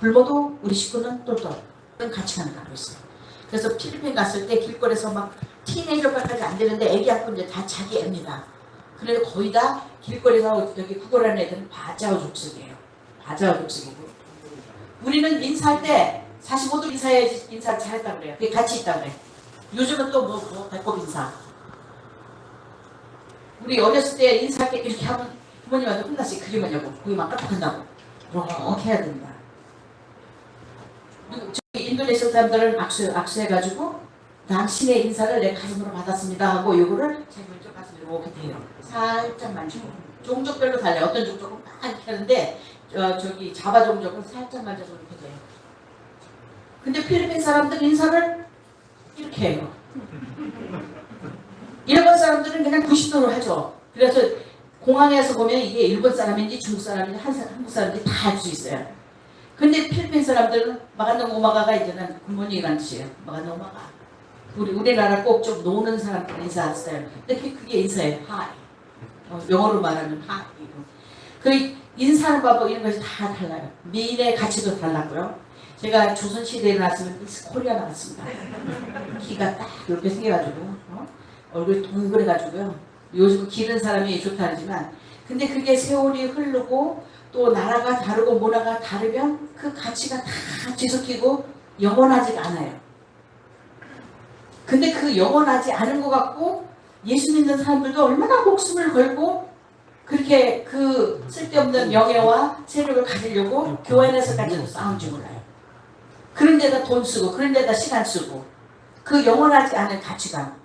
굶어도 우리 식구는 똘똘 같이 가는 가고 있어요. 그래서 필리핀 갔을 때 길거리에서 막 티네이저까지 안 되는데 애기 갖고 이제 다 자기 애입니다. 그래서 거의 다 길거리에서 여기 구걸하는 애들은 바자오 족속이에요. 바자오 족속이고 우리는 인사할 때 45도 인사해야지 인사를 잘했다고 그래요. 그게 같이 있다고 그래요. 요즘은 또 뭐 배꼽 인사. 우리 어렸을 때 인사할 때 이렇게 하면 부모님한테 혼났어요. 그게 뭐냐고. 그게만 깜빡한다고. 이렇게 해야 된다. 저기 인도네시아 사람들은 악수해가지고 당신의 인사를 내 가슴으로 받았습니다 하고 요거를 제 왼쪽 가슴에 이렇게 대요. 살짝 만지고. 종족별로 달라요. 어떤 종족은 막 이렇게 하는데 저기 자바 종족은 살짝 만져서 이렇게 돼요. 근데 필리핀 사람들 인사를 이렇게 해요. 일본 사람들은 그냥 90도로 하죠. 그래서 공항에서 보면 이게 일본 사람인지 중국 사람인지 한국 사람인지 다 알 수 있어요. 근데 필리핀 사람들은 마간동 오마가가 이제는 굿모닝이라는 뜻이에요. 마간동 오마가. 우리나라 꼭 좀 노는 사람들 인사 스타일. 근데 그게 인사예요. 하이. 영어로 말하면 하이고. 그 인사하는 방법 이런 것이 다 달라요. 미인의 가치도 달랐고요. 제가 조선시대에 나왔으면 미스 코리아 나왔습니다. 키가 딱 이렇게 생겨가지고 얼굴이 동그래가지고요. 요즘 기른 사람이 좋다지만 근데 그게 세월이 흐르고 또 나라가 다르고 문화가 다르면 그 가치가 다 뒤섞이고 영원하지가 않아요. 근데 그 영원하지 않은 것 같고 예수 믿는 사람들도 얼마나 목숨을 걸고 그렇게 그 쓸데없는 명예와 세력을 가지려고 교회 안에서까지도 싸운지 몰라요. 그런 데다 돈 쓰고 그런 데다 시간 쓰고 그 영원하지 않은 가치관.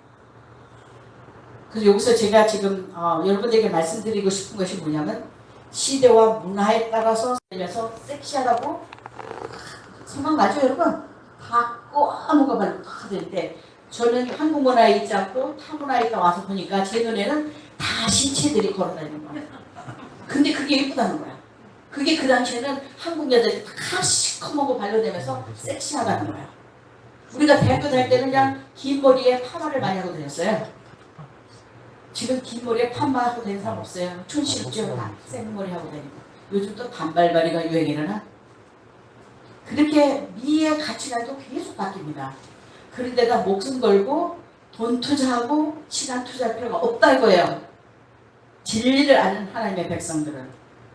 그래서 여기서 제가 지금 여러분들에게 말씀드리고 싶은 것이 뭐냐면 시대와 문화에 따라서 살면서 섹시하다고 생각나죠 여러분? 다 꼬아무가 발로 다 되는데 저는 한국 문화에 있지 않고 타 문화에 있다 와서 보니까 제 눈에는 다 신체들이 걸어다니는 거야. 근데 그게 예쁘다는 거야. 그게 그 당시에는 한국 여자들이 다 시커멓고 발로내면서 섹시하다는 거야. 우리가 대학교 다닐 때는 그냥 긴 머리에 파마를 많이 하고 다녔어요. 지금 긴 머리에 파마 하고 다니는 사람 없어요. 촌스럽죠. 생머리 하고 다니고. 요즘 또 단발머리가 유행이라나. 그렇게 미의 가치관도 계속 바뀝니다. 그런데다 목숨 걸고 돈 투자하고 시간 투자할 필요가 없다 이거예요. 진리를 아는 하나님의 백성들은.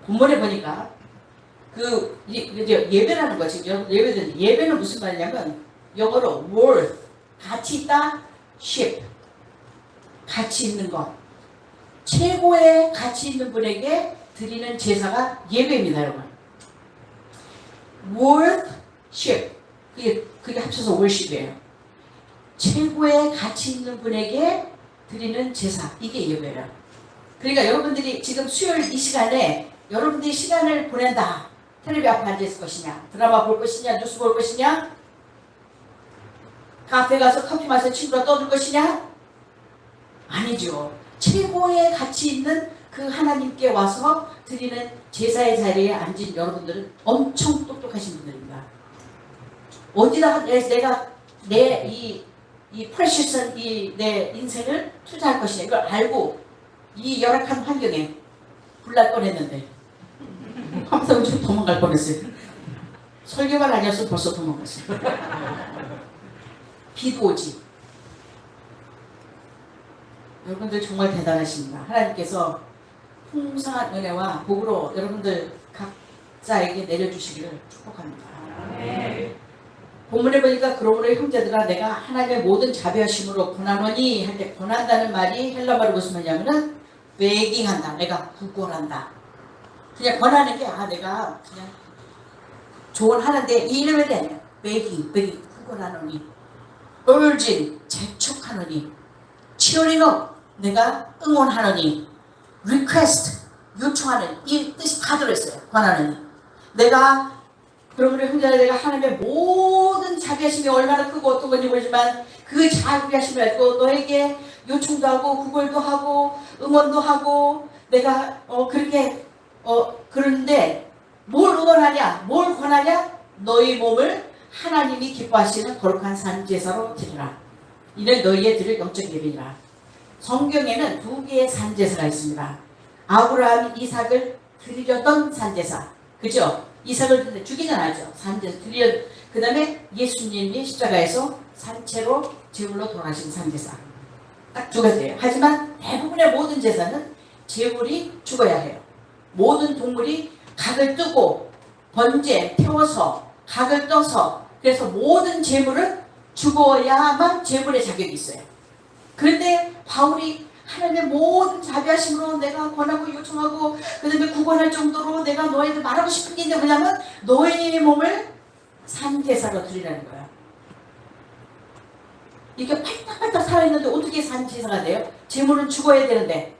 본문에 보니까 예배라는 거 지금 예배는 무슨 말이냐면 영어로 worth 가치 있다, ship 가치 있는 것. 최고의 가치 있는 분에게 드리는 제사가 예배입니다, 여러분. worth, ship 그게 합쳐서 worship이에요. 최고의 가치 있는 분에게 드리는 제사 이게 예배예요. 그러니까 여러분들이 지금 수요일 이 시간에 여러분들이 시간을 보낸다. 텔레비 앞에 앉아있을 것이냐, 드라마 볼 것이냐, 뉴스 볼 것이냐, 카페 가서 커피 마셔 친구랑 떠들 것이냐? 아니죠. 최고의 가치 있는 그 하나님께 와서 드리는 제사의 자리에 앉은 여러분들은 엄청 똑똑하신 분들입니다. 어디다가 내가 내 이 프레셔스한 내 인생을 투자할 것이냐 이걸 알고 이 열악한 환경에 불날 뻔했는데 항상 좀 도망갈 뻔했어요. 설교만 아니었으면 벌써 도망갔어요. 비도 오지. 여러분들 정말 대단하십니다. 하나님께서 풍성한 은혜와 복으로 여러분들 각자에게 내려주시기를 축복합니다. 네. 본문에 보니까 그러므로 형제들아 내가 하나님의 모든 자비하심으로 권하노니 할 때 권한다는 말이 헬라말로 무슨 말이냐면은 베깅한다. 내가 구걸한다. 그냥 권하는 게 내가 그냥 조언하는데 이 이름에 대한 베깅 구걸하노니 urging 재촉하노니 cheering up 내가 응원하노니 request 요청하는 이 뜻이 다 들어있어요. 권하노니 내가 그러므로 형제들 내가 하나님의 모든 자비하심이 얼마나 크고 어떤 건지 모르지만 그 자비하심을 가지고 너에게 요청도 하고 구걸도 하고 응원도 하고 내가 그렇게 그런데 뭘 응원하냐 뭘 권하냐 너희 몸을 하나님이 기뻐하시는 거룩한 산제사로 드리라. 이는 너희의 드릴 영적 예배니라. 성경에는 두 개의 산제사가 있습니다. 아브라함 이삭을 드리려던 산제사 그죠? 이삭을 죽이진 않았죠. 산제 드려. 그 다음에 예수님이 십자가에서 산채로 제물로 돌아가신 산제사. 딱 두 가지예요. 하지만 대부분의 모든 제사는 제물이 죽어야 해요. 모든 동물이 각을 뜨고 번제, 태워서 각을 떠서 그래서 모든 제물은 죽어야만 제물의 자격이 있어요. 그런데 바울이 하나님의 모든 자비하심으로 내가 권하고 요청하고 그 다음에 구원할 정도로 내가 너희들 말하고 싶은 게 있는데 뭐냐면 너희의 몸을 산제사로 드리라는 거야. 이렇게 팔딱팔딱 살아있는데 어떻게 산제사가 돼요? 제물은 죽어야 되는데.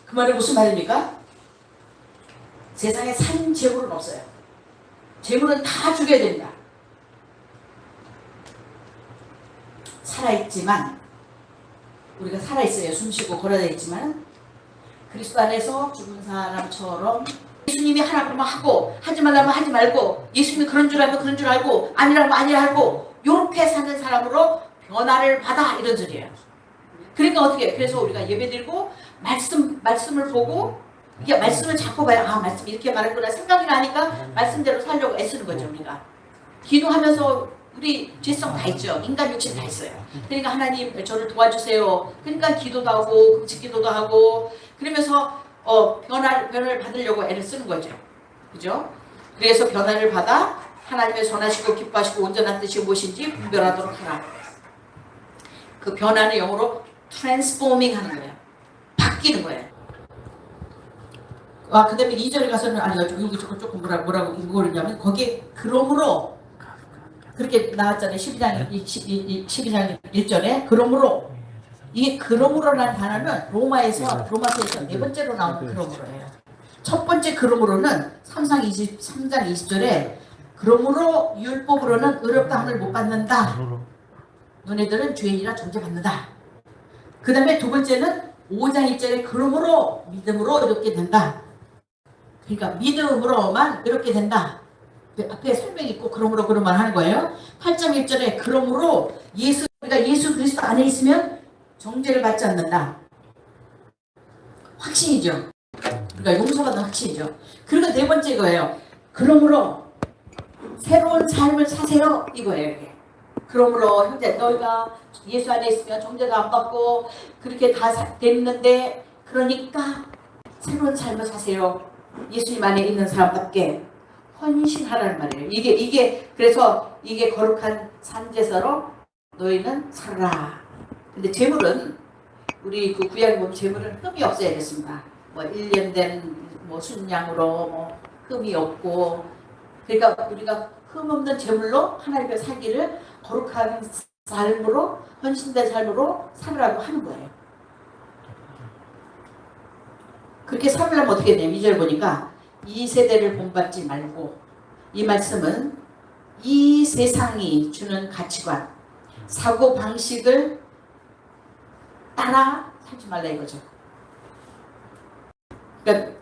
그 말이 무슨 말입니까? 세상에 산 제물은 없어요. 제물은 다 죽여야 된다. 살아있지만 우리가 살아있어요. 숨쉬고 걸어다니지만 그리스도 안에서 죽은 사람처럼 예수님이 하라 그러면 하고 하지 말라면 하지 말고 예수님이 그런 줄 알면 그런 줄 알고 아니라면 아니라 하고 요렇게 사는 사람으로 변화를 받아 이런 소리예요. 그러니까 어떻게 그래서 우리가 예배드리고 말씀을 보고 이게 말씀을 자꾸 봐요. 아 말씀 이렇게 말했구나 생각이 나니까 말씀대로 살려고 애쓰는 거죠. 우리가 기도하면서 우리 죄성 다 있죠. 인간 욕심 다 있어요. 그러니까 하나님 저를 도와주세요. 그러니까 기도도 하고 금식기도도 하고 그러면서 변화를 받으려고 애를 쓰는 거죠. 그죠? 그래서 변화를 받아 하나님의 선하시고 기뻐하시고 온전한 뜻이 무엇인지 분별하도록 하라. 그 변화는 영어로 transforming 하는 거예요. 바뀌는 거예요. 그 다음에 2절에 가서는 여기 조금 뭐라고 그러냐면 거기에 그러므로 그렇게 나왔잖아요. 12장 1절에 그러므로 이게 그러므로라는 단어는 로마서에서 네 번째로 나오는 그러므로예요. 첫 번째 그러므로는 3장 20절에 그러므로 율법으로는 의롭다 함을 못 받는다. 너네들은 죄인이라 정죄받는다. 그 다음에 두 번째는 5장 1절에 그러므로 믿음으로 이렇게 된다. 그러니까 믿음으로만 이렇게 된다. 앞에 설명이 있고 그러므로 그런말 하는 거예요. 8장 1절에 그러므로 우리가 예수 그리스도 안에 있으면 정죄를 받지 않는다. 확신이죠. 그러니까 용서받는 확신이죠. 그리고 네 번째 이거예요. 그러므로 새로운 삶을 사세요. 이거예요. 이게. 그러므로 형제 너희가 예수 안에 있으면 정죄도 안 받고 그렇게 다 됐는데 그러니까 새로운 삶을 사세요. 예수님 안에 있는 사람답게 헌신하라는 말이에요. 그래서 이게 거룩한 산제사로 너희는 살아라. 근데 제물은 우리 그 구약에 보면 제물은 흠이 없어야 됐습니다. 뭐 1년 된 뭐 순양으로 뭐 흠이 없고 그러니까 우리가 흠 없는 제물로 하나님의 살기를 거룩한 삶으로 헌신된 삶으로 살으라고 하는 거예요. 그렇게 살으려면 어떻게 돼요? 2절 보니까 이 세대를 본받지 말고 이 말씀은 이 세상이 주는 가치관, 사고 방식을 따라 살지 말라 이거죠.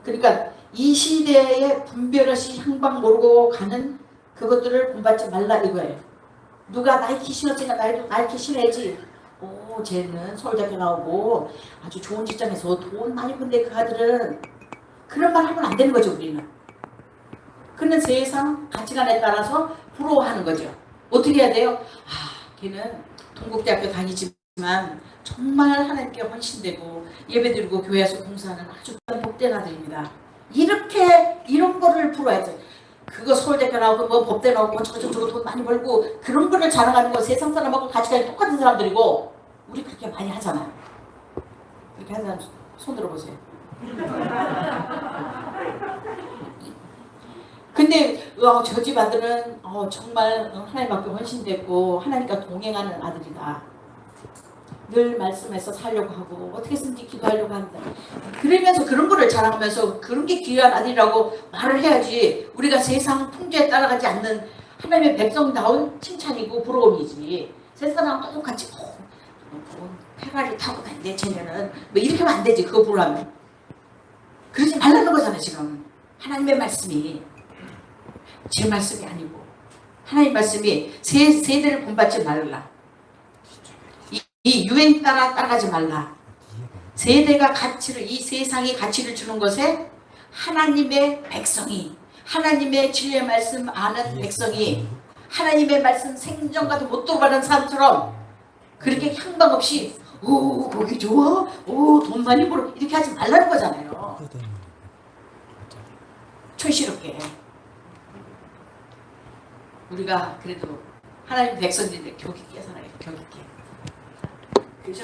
그러니까 이 시대에 분별 없이 향방 모르고 가는 그것들을 본받지 말라 이거예요. 누가 나이키 신었으니까 나도 나이키 신어야지. 오, 쟤는 서울대학교 나오고 아주 좋은 직장에서 돈 많이 번데 그 아들은 그런 말 하면 안 되는 거죠. 우리는. 그는 세상 가치관에 따라서 부러워하는 거죠. 어떻게 해야 돼요? 걔는 동국대학교 다니지만 정말 하나님께 헌신되고 예배드리고 교회에서 봉사하는 아주 복된 아들입니다. 이런 거를 부러워야죠. 그거 서울대학교 나오고 뭐 법대 나오고 뭐 저거 돈 많이 벌고 그런 거를 자랑하는 거 세상 사람하고 가치관이 똑같은 사람들이고 우리 그렇게 많이 하잖아요. 그렇게 하는 사람 손 들어보세요. 근데 저 집 아들은 정말 하나님 앞에 헌신되고 하나님과 동행하는 아들이다. 늘 말씀에서 살려고 하고 어떻게 쓰든지 기도하려고 한다. 그러면서 그런 거를 자랑하면서 그런 게 귀한 아들이라고 말을 해야지 우리가 세상 풍조에 따라가지 않는 하나님의 백성다운 칭찬이고 부러움이지. 세상랑 똑같이 페라리 타고 다니는데 쟤네는 뭐 이렇게 하면 안 되지. 그거 부러우면. 그러지 말라는 거잖아 지금. 하나님의 말씀이 제 말씀이 아니고 하나님 말씀이 세대를 본받지 말라. 이 유행 따라가지 말라. 세대가 가치를 이 세상이 가치를 주는 것에 하나님의 백성이 하나님의 진리의 말씀 아는 백성이 하나님의 말씀 생전과도 못 들어가는 사람처럼 그렇게 향방 없이 오 거기 좋아? 오 돈 많이 벌어 이렇게 하지 말라는 거잖아요. 촌스럽게 우리가 그래도 하나님 백성들인데 격 있게 살아요. 격 있게. 그죠?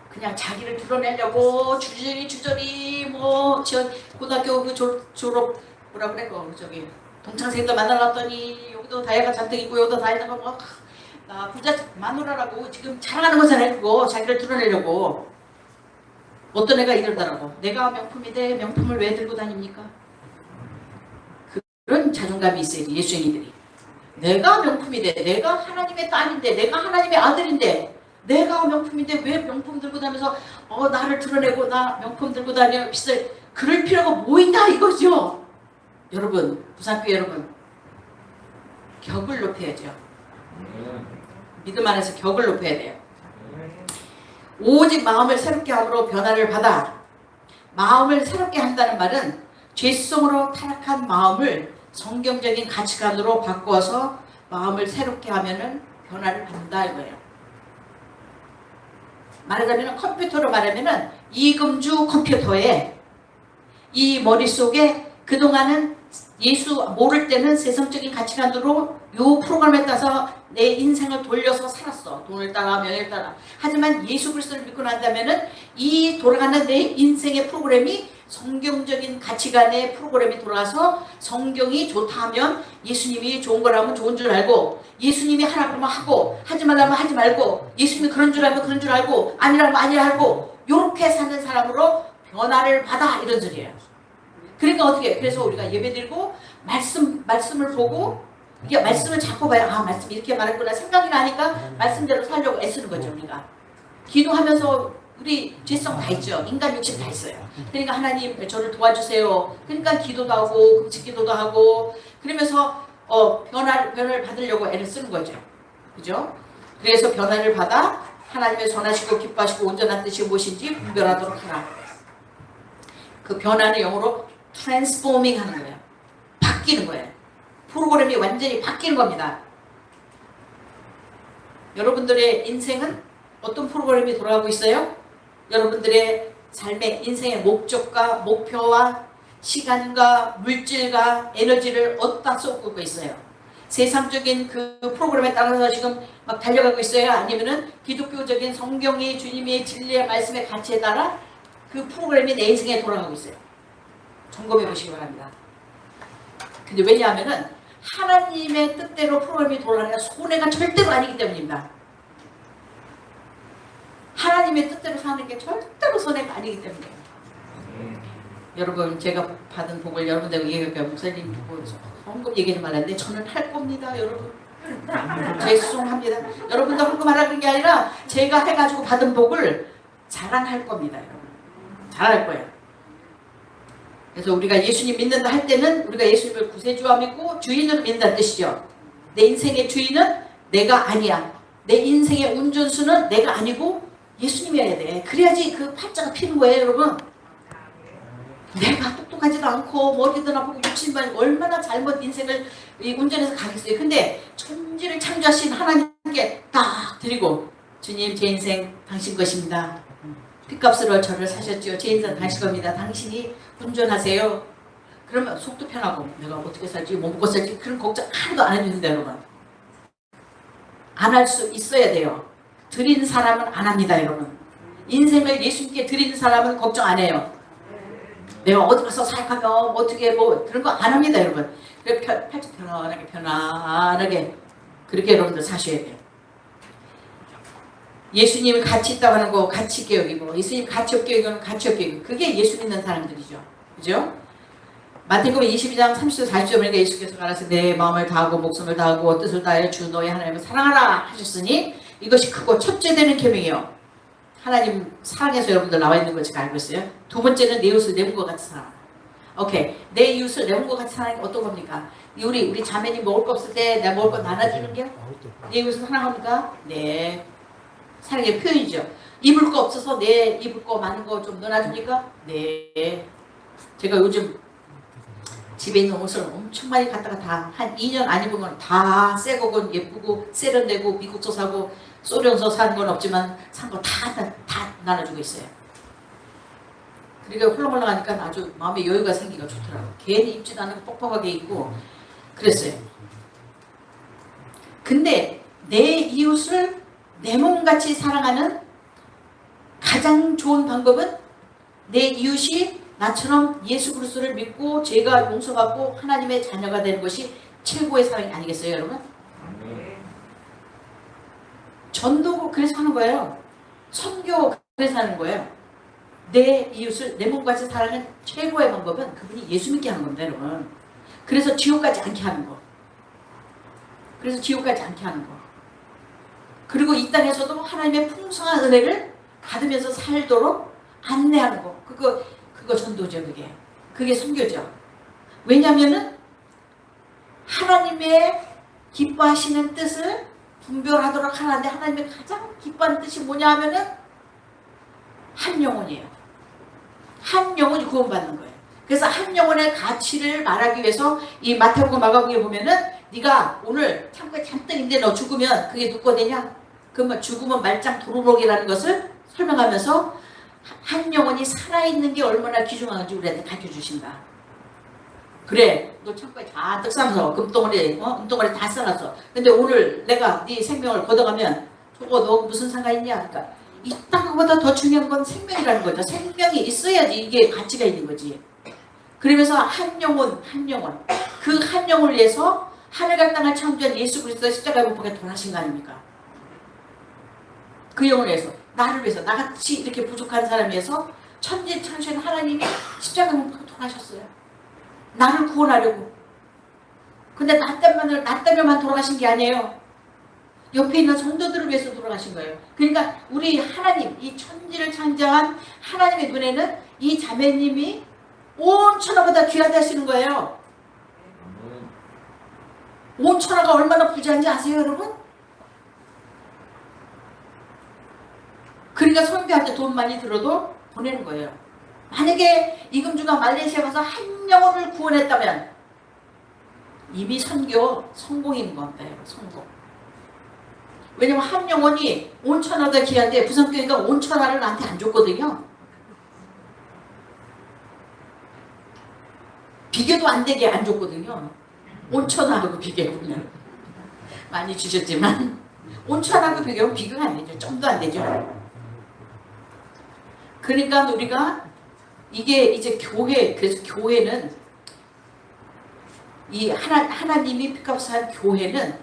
그냥 자기를 드러내려고 주저리 뭐 고등학교 그 졸업 뭐라 그래 그 저기 동창생들 만나놨더니 여기도 다이아가 잔뜩 있고 여기도 다이아가 뭐 나 부자 마누라라고 지금 자랑하는 거잖아요. 그거 자기를 드러내려고. 어떤 애가 이러더라고. 내가 명품인데 명품을 왜 들고 다닙니까? 그런 자존감이 있어요. 예수님들이. 내가 명품인데 내가 하나님의 딸인데 내가 하나님의 아들인데 내가 명품인데 왜 명품 들고 다니면서 나를 드러내고 나 명품 들고 다녀 비쌀 그럴 필요가 뭐 있나 이거죠. 여러분 부산교회 여러분 격을 높여야죠. 믿음 안에서 격을 높여야 돼요. 오직 마음을 새롭게 함으로 변화를 받아. 마음을 새롭게 한다는 말은 죄성으로 타락한 마음을 성경적인 가치관으로 바꿔서 마음을 새롭게 하면은 변화를 받는다 이거예요. 말하자면 컴퓨터로 말하면은 이금주 컴퓨터에 이 머릿속에 그동안은 예수 모를 때는 세상적인 가치관으로 요 프로그램에 따라서 내 인생을 돌려서 살았어. 돈을 따라 명예를 따라. 하지만 예수 그리스도를 믿고 난다면은 이 돌아가는 내 인생의 프로그램이 성경적인 가치관의 프로그램이 돌아가서 성경이 좋다 하면 예수님이 좋은 거라면 좋은 줄 알고 예수님이 하라고 하면 하고 하지 말라면 하지 말고 예수님이 그런 줄 알면 그런 줄 알고 아니라면 아니라 하고 요렇게 사는 사람으로 변화를 받아 이런 소리예요. 그러니까 어떻게 그래서 우리가 예배드리고 말씀을 보고 이게 말씀을 자꾸 봐요. 아 말씀 이렇게 말했구나 생각이 나니까 말씀대로 살려고 애쓰는 거죠. 우리가 기도하면서 우리 죄성 다 있죠. 인간 욕심 다 있어요. 그러니까 하나님 저를 도와주세요. 그러니까 기도도 하고 금식기도도 하고 그러면서 변화를 받으려고 애를 쓰는 거죠. 그죠? 그래서 변화를 받아 하나님의 선하시고 기뻐하시고 온전한 뜻이 무엇인지 분별하도록 하라. 그 변화는 영어로 transforming 하는 거예요. 바뀌는 거예요. 프로그램이 완전히 바뀌는 겁니다. 여러분들의 인생은 어떤 프로그램이 돌아가고 있어요? 여러분들의 삶의 인생의 목적과 목표와 시간과 물질과 에너지를 어디다 쏟고 있어요? 세상적인 그 프로그램에 따라서 지금 막 달려가고 있어요? 아니면은 기독교적인 성경의 주님의 진리의 말씀의 가치에 따라 그 프로그램이 내 인생에 돌아가고 있어요. 점검해 보시기 바랍니다. 근데 왜냐하면은 하나님의 뜻대로 프로그램이 돌아가니까 손해가 절대로 아니기 때문입니다. 하나님의 뜻대로 사는 게 절대로 손해가 아니기 때문이에요. 여러분 제가 받은 복을 여러분들 얘기할게요. 목사님 보고 헌금 얘기하지 말았는데 저는 할 겁니다. 여러분 죄송합니다. 여러분들 헌금 하라는 게 아니라 제가 해가지고 받은 복을 자랑할 겁니다. 여러분 자랑할 거예요. 그래서 우리가 예수님 믿는다 할 때는 우리가 예수님을 구세주와 믿고 주인으로 믿는다는 뜻이죠. 내 인생의 주인은 내가 아니야. 내 인생의 운전수는 내가 아니고 예수님이어야 돼. 그래야지 그 팔자가 피는 거예요. 여러분 내가 똑똑하지도 않고 머리도 나쁘고 욕심만 얼마나 잘못 인생을 운전해서 가겠어요. 근데 천지를 창조하신 하나님께 딱 드리고 주님 제 인생 당신 것입니다. 핏값으로 저를 사셨죠. 제 인생 당신 겁니다. 당신이 운전하세요. 그러면 속도 편하고 내가 어떻게 살지 뭐 먹고 살지 그런 걱정 하나도 안 해주는데 여러분 안 할 수 있어야 돼요. 드리는 사람은 안 합니다. 여러분 인생을 예수님께 드리는 사람은 걱정 안 해요. 내가 어디 가서 사역하면 어떻게 뭐 그런 거 안 합니다. 여러분 팔자 편안하게 그렇게 여러분들 사셔야 돼요. 예수님이 가치 있다고 하는 거 가치 있게 여기고 예수님 가치 없게 여기는 가치 없게 여기고 그게 예수 믿는 사람들이죠. 그죠? 마태복음 22장 30절 40절 보니까 예수께서 가라사대 내 마음을 다하고 목숨을 다하고 뜻을 다하여 주 너의 하나님을 사랑하라 하셨으니 이것이 크고 첫째 되는 계명이요. 하나님 사랑해서 여러분들 나와 있는 걸 제가 알고 있어요. 두 번째는 내 이웃을 내 몸과 같이 사랑하라. 오케이. 내 이웃을 내 몸과 같이 사랑하는 게 어떤 겁니까? 우리 자매님 먹을 거 없을 때 내가 먹을 거 나눠주는 게 내 이웃을 사랑합니까? 네. 사랑의 표현이죠. 입을 거 없어서 내 입을 거 많은 거 좀 넣어놔줍니까? 네. 제가 요즘 집에 있는 옷을 엄청 많이 갖다가 다 한 2년 안 입은 건 다 새 거건 예쁘고 세련되고 미국서 사고 소련서 사는 건 없지만 산 거 다 나눠주고 있어요. 그러니까 훌렁훌렁하니까 아주 마음에 여유가 생기가 좋더라고요. 괜히 입지도 않고 뻑뻑하게 입고 그랬어요. 근데 내 이웃을 내 몸같이 사랑하는 가장 좋은 방법은 내 이웃이 나처럼 예수 그리스도를 믿고 죄가 용서받고 하나님의 자녀가 되는 것이 최고의 사랑이 아니겠어요, 여러분? 전도 그래서 하는 거예요. 선교 그래서 하는 거예요. 내 이웃을 내 몸같이 사랑하는 최고의 방법은 그분이 예수 믿게 하는 겁니다, 여러분. 그래서 지옥 가지 않게 하는 거. 그래서 지옥 가지 않게 하는 거. 그리고 이 땅에서도 하나님의 풍성한 은혜를 받으면서 살도록 안내하는 거. 그거 전도죠, 그게. 그게 선교죠. 왜냐면은 하나님의 기뻐하시는 뜻을 분별하도록 하는데 하나님의 가장 기뻐하는 뜻이 뭐냐 하면은 한 영혼이에요. 한 영혼이 구원받는 거예요. 그래서 한 영혼의 가치를 말하기 위해서 이 마태복음 마가복음에 보면은 네가 오늘 창고에 잔뜩 있는데 너 죽으면 그게 누구 되냐? 그러면 죽으면 말짱 도루묵이라는 것을 설명하면서 한 영혼이 살아있는 게 얼마나 귀중한지 우리한테 가르쳐주신다. 그래, 너 창고에 잔뜩 싸서 금덩어리, 은덩어리 다 싸놨어. 근데 오늘 내가 네 생명을 걷어가면 저거 너 무슨 상관 있냐? 그러니까 이 땅보다 더 중요한 건 생명이라는 거죠. 생명이 있어야지 이게 가치가 있는 거지. 그러면서 한 영혼 그 한 영혼을 위해서 하늘과 땅을 창조한 예수 그리스도 십자가에 못 박혀 돌아가신 거 아닙니까? 그 영혼을 위해서 나를 위해서 나같이 이렇게 부족한 사람을 위해서 천지 창조한 하나님이 십자가에 못 박혀 돌아가셨어요. 나를 구원하려고. 근데 나 때문에만 돌아가신 게 아니에요. 옆에 있는 성도들을 위해서 돌아가신 거예요. 그러니까 우리 하나님, 이 천지를 창조한 하나님의 눈에는 이 자매님이 온 천하보다 귀하다 하시는 거예요. 온 천하가 얼마나 부자한지 아세요, 여러분? 그러니까 선교한테 돈 많이 들어도 보내는 거예요. 만약에 이금주가 말레이시아 가서 한 영혼을 구원했다면 이미 선교 성공인 겁니다. 성공. 왜냐면 한 영혼이 온 천하보다 귀한데 부산교회가 온 천하를 나한테 안 줬거든요. 비교도 안 되게 안 줬거든요. 온 천하하고 비교해보면 많이 주셨지만 온 천하하고 비교하면 비교가 안 되죠. 좀도 안 되죠. 그러니까 우리가 이게 이제 교회, 그래서 교회는 이 하나님이 픽업한 교회는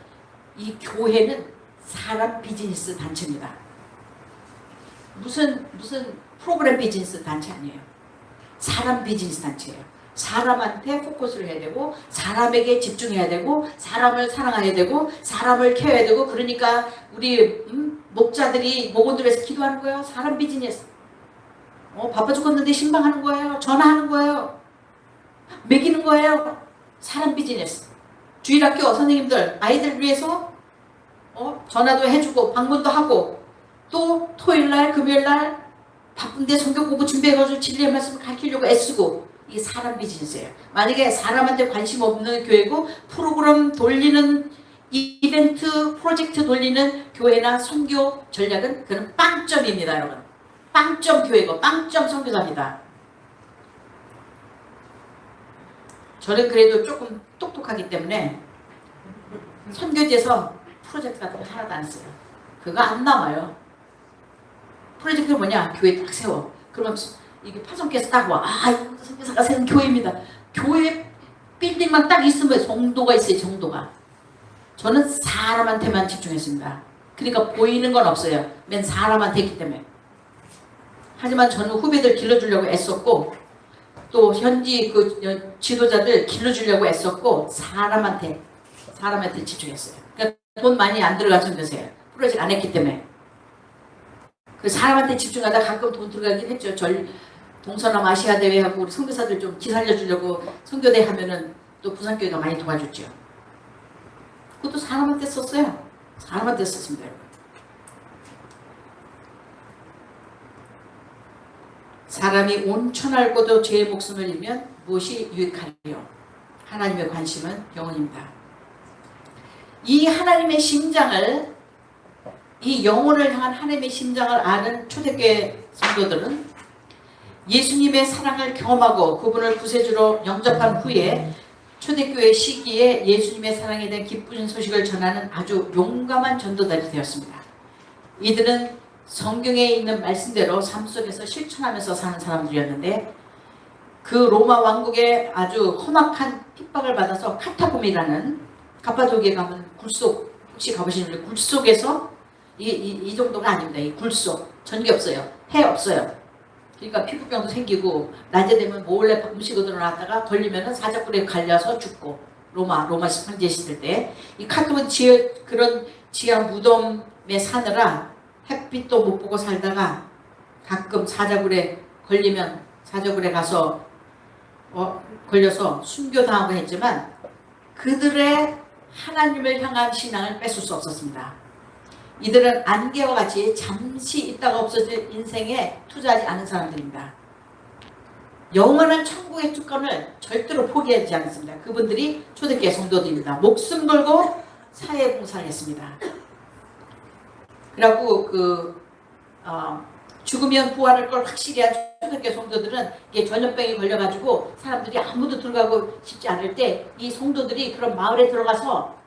이 교회는 사람 비즈니스 단체입니다. 무슨 프로그램 비즈니스 단체 아니에요. 사람 비즈니스 단체예요. 사람한테 포커스를 해야 되고 사람에게 집중해야 되고 사람을 사랑해야 되고 사람을 케어해야 되고 그러니까 우리 목자들이 목원들에서 기도하는 거예요. 사람 비즈니스. 바빠 죽었는데 신방하는 거예요. 전화하는 거예요. 먹이는 거예요. 사람 비즈니스. 주일학교 선생님들 아이들 위해서 전화도 해주고 방문도 하고 또 토요일날 금요일날 바쁜데 성경 공부 준비해가지고 진리의 말씀을 가르치려고 애쓰고 이게 사람 비즈니스예요. 만약에 사람한테 관심 없는 교회고 프로그램 돌리는 이벤트 프로젝트 돌리는 교회나 선교 전략은 그런 빵점입니다. 여러분. 빵점 교회고 빵점 선교사입니다. 저는 그래도 조금 똑똑하기 때문에 선교지에서 프로젝트 같은 거 하나도 안 써요. 그거 안 남아요. 프로젝트는 뭐냐? 교회 딱 세워. 그러면 이게 파송기에서 딱 와. 이거 선교사가 세운 교회입니다. 교회 빌딩만 딱 있으면 정도가 있어요. 정도가. 저는 사람한테만 집중했습니다. 그러니까 보이는 건 없어요. 맨 사람한테 있기 때문에. 하지만 저는 후배들 길러주려고 애썼고 또 현지 그 지도자들 길러주려고 애썼고 사람한테 집중했어요. 그러니까 돈 많이 안 들어간 선교사예요. 프로젝트 안 했기 때문에. 그 사람한테 집중하다 가끔 돈 들어가긴 했죠. 동서남 아시아 대회하고 우리 선교사들 좀 기살려주려고 선교대 하면은 또 부산교회가 많이 도와줬죠. 그것도 사람한테 썼어요. 사람한테 썼습니다. 사람이 온천알고도 죄의 목숨을 잃으면 무엇이 유익하리요? 하나님의 관심은 영혼입니다. 이 하나님의 심장을, 이 영혼을 향한 하나님의 심장을 아는 초대교회 성도들은 예수님의 사랑을 경험하고 그분을 구세주로 영접한 후에 초대교회 시기에 예수님의 사랑에 대한 기쁜 소식을 전하는 아주 용감한 전도자들이 되었습니다. 이들은 성경에 있는 말씀대로 삶 속에서 실천하면서 사는 사람들이었는데, 그 로마 왕국의 아주 험악한 핍박을 받아서 카타콤이라는, 카파도기에 가면 굴속, 혹시 가보신 분들 굴속에서 이 정도가 아닙니다. 이 굴속, 전기 없어요, 해 없어요. 그러니까 피부병도 생기고 낮에 되면 몰래 음식으로 들어놨다가 걸리면은 사자굴에 갈려서 죽고, 로마 황제 시절 때 이 카타콤 그런 지하 무덤에 사느라 햇빛도 못 보고 살다가 가끔 사자굴에 걸리면 사자굴에 가서 걸려서 순교당하고 했지만 그들의 하나님을 향한 신앙을 뺏을 수 없었습니다. 이들은 안개와 같이 잠시 있다가 없어질 인생에 투자하지 않은 사람들입니다. 영원한 천국의 특권을 절대로 포기하지 않습니다. 그분들이 초대교회 성도들입니다. 목숨 걸고 사회봉사를 했습니다. 그래갖고 죽으면 부활할 걸 확실히 한 초대교회 성도들은 이게 전염병이 걸려가지고 사람들이 아무도 들어가고 싶지 않을 때 이 성도들이 그런 마을에 들어가서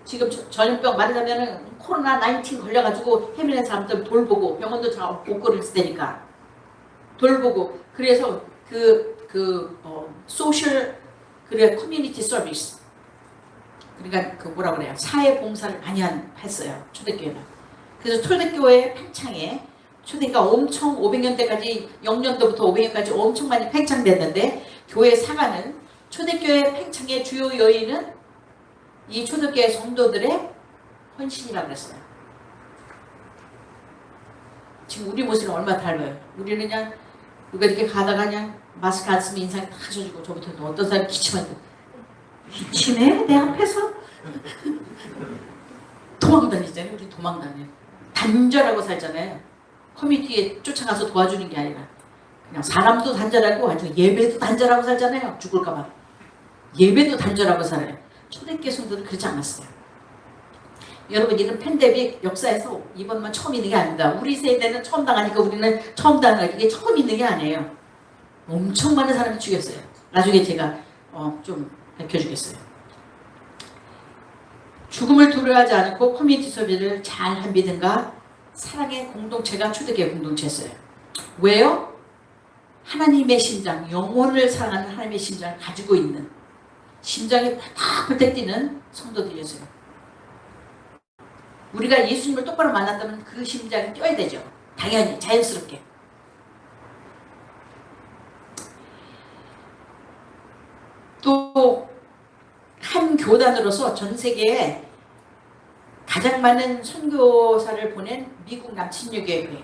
지금 전염병 말하자면은 코로나19 걸려가지고 헤매는 사람들 돌보고, 병원도 잘 못 걸을 때니까 돌보고, 그래서 소셜 커뮤니티 서비스, 그러니까 뭐라 그래요, 사회 봉사를 많이 했어요 초대교회는. 그래서 초대교회 팽창에, 초대가 엄청 500년대까지 0년도부터 500년까지 엄청 많이 팽창됐는데, 교회 사가는 초대교회 팽창의 주요 요인은 이 초대교회 성도들의 헌신이라고 그랬어요. 지금 우리 모습은 얼마나 달라요. 우리는 그냥 누가 이렇게 가다가 그냥 마스크 안 쓰면 인상이 다 져지고, 저부터 어떤 사람이 기침한데, 기침해? 내 앞에서? 도망다니잖아요. 우리 도망다녀요. 단절하고 살잖아요. 커뮤니티에 쫓아가서 도와주는 게 아니라 그냥 사람도 단절하고 아주 예배도 단절하고 살잖아요. 죽을까봐. 예배도 단절하고 살아요. 초대교회 성도는 그렇지 않았어요. 여러분, 이런 팬데믹 역사에서 이번만 처음 있는 게 아닙니다. 우리 세대는 처음 당하니까 우리는 처음 당하니까 이게 처음 있는 게 아니에요. 엄청 많은 사람이 죽였어요. 나중에 제가 좀 밝혀주겠어요. 죽음을 두려워하지 않고 커뮤니티 소비를 잘한 믿음과 사랑의 공동체가 초대교회 공동체였어요. 왜요? 하나님의 심장, 영혼을 사랑하는 하나님의 심장을 가지고 있는, 심장이 펄떡펄떡 뛰는 성도들이었어요. 우리가 예수님을 똑바로 만났다면 그 심장이 뛰어야 되죠. 당연히 자연스럽게. 또 한 교단으로서 전 세계에 가장 많은 선교사를 보낸 미국 남친유교회,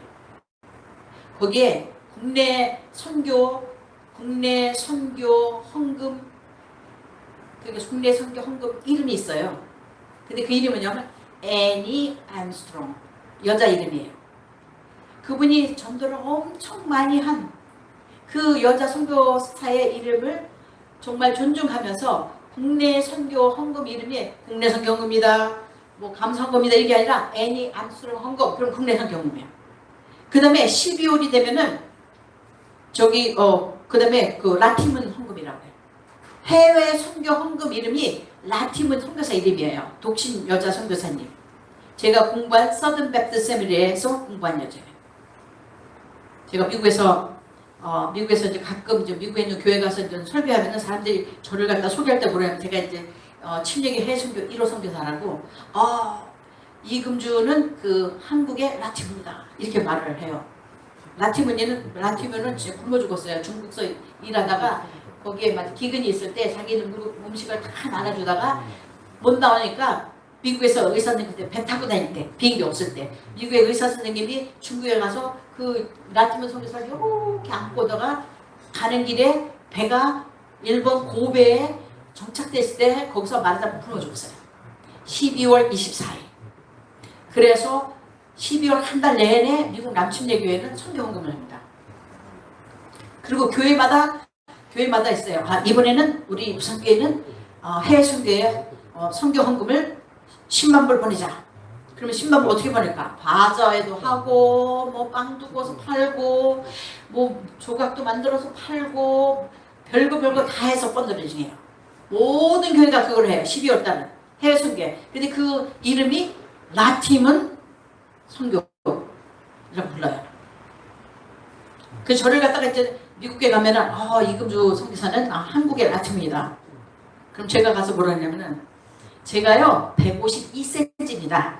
거기에 국내 선교 헌금, 국내 선교 헌금 이름이 있어요. 근데 그 이름은요, 애니 암스트롱, 여자 이름이에요. 그분이 전도를 엄청 많이 한 그 여자 선교사의 이름을 정말 존중하면서 국내 선교 헌금 이름이 국내 선교 헌금이다, 뭐 감사헌금이다, 이게 아니라 애니 암스트롱 헌금, 그럼 국내 선교 헌금이에요. 그 다음에 12월이 되면은 그 다음에 라티문 헌금이라고 해요. 해외 선교 헌금 이름이 라티문 선교사 이름이에요. 독신 여자 선교사님. 제가 공부한 서든 베프티스트 세미나리에서 공부한 여자예요. 제가 미국에서 이제 가끔 이제 미국에 있는 교회 가서 이제 설교하면은 사람들이 저를 갖다 소개할 때 뭐냐면, 제가 이제 침례기 해외 선교 1호 선교사라고, 이금주는 한국의 라티문이다, 이렇게 말을 해요. 라티문은 진짜 굶어 죽었어요. 중국서 일하다가 거기에 막 기근이 있을 때 자기는 음식을 다 나눠주다가 못 나오니까 미국에서 의사 선생님, 그때 배 타고 다닐 때, 비행기 없을 때 미국의 의사 선생님이 중국에 가서 라티문 선교사를 이렇게 안고 오다가 가는 길에 배가 일본 고베에 정착됐을 때 거기서 말하다 굶어 죽었어요. 12월 24일. 그래서 12월 한 달 내내 미국 남침례교회는 선교 헌금을 합니다. 그리고 교회마다 교회마다 있어요. 아, 이번에는 우리 부산교회는 해외 선교에 선교 헌금을 10만 불 보내자. 그러면 10만 불 어떻게 보낼까? 바자회도 하고 뭐 빵도 구워서 팔고 뭐 조각도 만들어서 팔고 별거 다 해서 펀드레이징해요. 모든 교회가 그걸 해요. 12월 달은 해외 선교회. 근데 그 이름이 라팀은 선교라고 불러요. 그 저를 갖다가 이제 미국에 가면은 이금주 선교사는 한국의 라팀입니다. 그럼 제가 가서 뭐라 하냐면은 제가요 152cm입니다.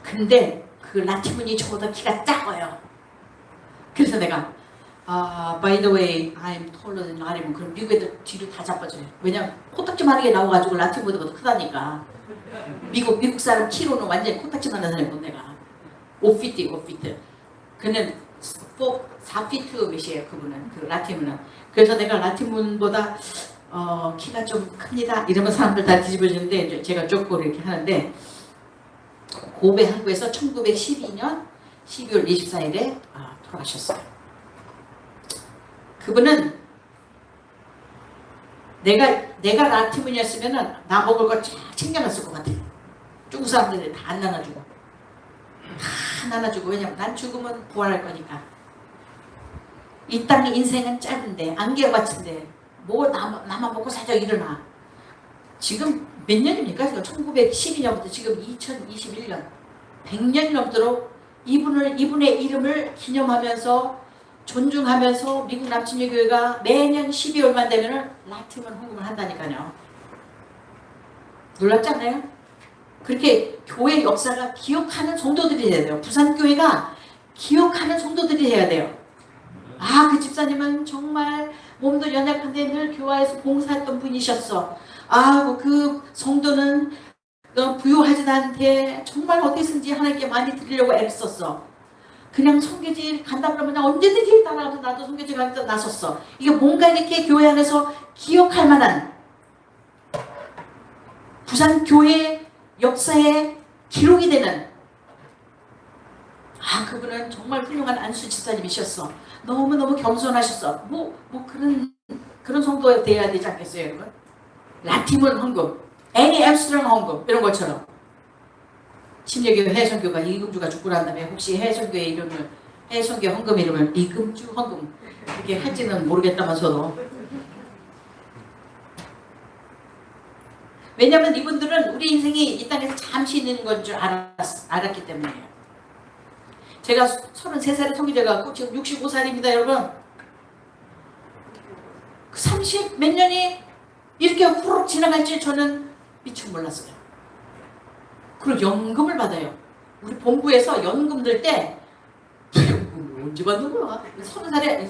근데 그 라티문이 저보다 키가 작아요. 그래서 내가 by the way, I'm taller than 라티문. 그럼 미국 애들 뒤로 다 자빠져요. 왜냐면 코딱지만 하게 나와가지고 라티문보다 더 크다니까. 미국 사람 키로는 완전히 코딱지만 하는 사람이고 내가 5피트. 그는 4피트 몇이에요 그분은. 그 라티문은. 그래서 내가 라티문보다 키가 좀 큽니다. 이러면 사람들 다 뒤집어지는데 이제 제가 쫓고 이렇게 하는데 고베 항구에서 1912년 12월 24일에 돌아가셨어요. 그분은 내가 라티문이었으면은 나 먹을 거 쫙 챙겨놨을 것 같아. 중국 사람들이 다 안 나눠주고 왜냐면 난 죽으면 부활할 거니까. 이 땅의 인생은 짧은데 안개같은데 뭐 나만 먹고 살자 일어나. 지금 몇 년입니까? 지금 1912년부터 지금 2021년 100년이 넘도록 이분의 이름을 기념하면서 존중하면서 미국 남침여교회가 매년 12월만 되면 라티문 헌금을 한다니까요. 놀랍지 않나요? 그렇게 교회 역사가 기억하는 성도들이 해야 돼요. 부산교회가 기억하는 성도들이 해야 돼요. 그 집사님은 정말 몸도 연약한데 늘 교회에서 봉사했던 분이셨어. 그 성도는 부유하지도 않대. 정말 어디선지 하나님께 많이 드리려고 애썼어. 그냥 선교지 간다 그러면 언제든지 따라가서 나도 선교지 가서 나섰어. 이게 뭔가 이렇게 교회 안에서 기억할 만한 부산 교회 역사에 기록이 되는 그분은 정말 훌륭한 안수 집사님이셨어. 너무너무 겸손하셨어. 그런 성도가 돼야 되지 않겠어요, 여러분? 라티문 헌금, 애니 엠스트롱 헌금 이런 것처럼. 침례교회 해성교가 이금주가 죽고 난 다음에 혹시 해성교회 이름을 해성교 헌금 이름을 이금주 헌금 이렇게 할지는 모르겠다면서도. 왜냐하면 이분들은 우리 인생이 이 땅에서 잠시 있는 건 줄 알았기 때문이에요. 제가 33살에 성교제 갖고 지금 65살입니다, 여러분. 30 몇 년이 이렇게 후루룩 지나갈지 저는 미처 몰랐어요. 그리고 연금을 받아요. 우리 본부에서 연금 들 때 언제 받는 거야? 30살에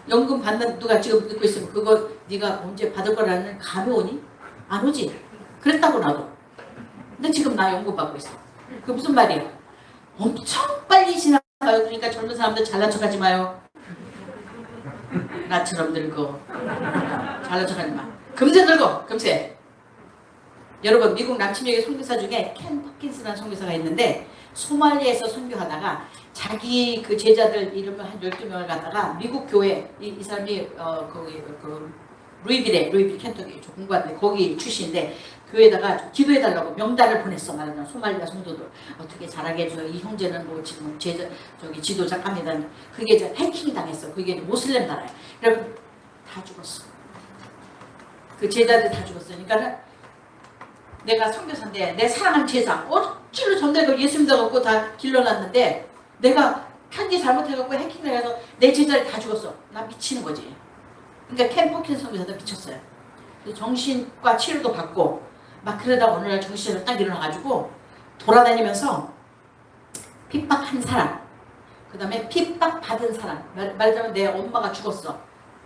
연금 받는 누가 지금 듣고 있으면 그거 네가 언제 받을 거라는 감이 오니? 안 오지? 그랬다고 나도. 근데 지금 나 연금 받고 있어. 그게 무슨 말이야? 엄청 빨리 지나가요. 그러니까 젊은 사람들 잘난 척하지 마요. 나처럼 늙어. 잘난 척하지 마. 금세 늙어. 금세. 여러분 미국 남침여교 선교사 중에 켄 퍼킨스라는 선교사가 있는데 소말리에서 선교하다가 자기 그 제자들 이름을 한 12명을 갖다가 미국 교회 이 사람이 거기 루이빌 켄터키 공부하는데 거기 출신인데 교회에다가 기도해달라고 명단을 보냈어. 말하자면 소말리아 성도들 어떻게 잘하게 해줘요. 이 형제는 뭐 지금 지도자 갑니다. 그게 이제 해킹 당했어. 그게 모슬렘 나라야. 그래서 다 죽었어. 그 제자들 다 죽었어. 그러니까는 내가 선교사인데 내 사랑하는 제자 어찌로 전대가 예수 믿어갖고 다 길러놨는데 내가 편지 잘못해갖고 해킹해서 내 제자를 다 죽었어. 나 미치는 거지. 그러니까 켄 퍼킨스 선교사도 미쳤어요. 정신과 치료도 받고 막 그러다가 어느 날 정신을 딱 일어나가지고 돌아다니면서 핍박한 사람, 그 다음에 핍박받은 사람, 말하자면 내 엄마가 죽었어.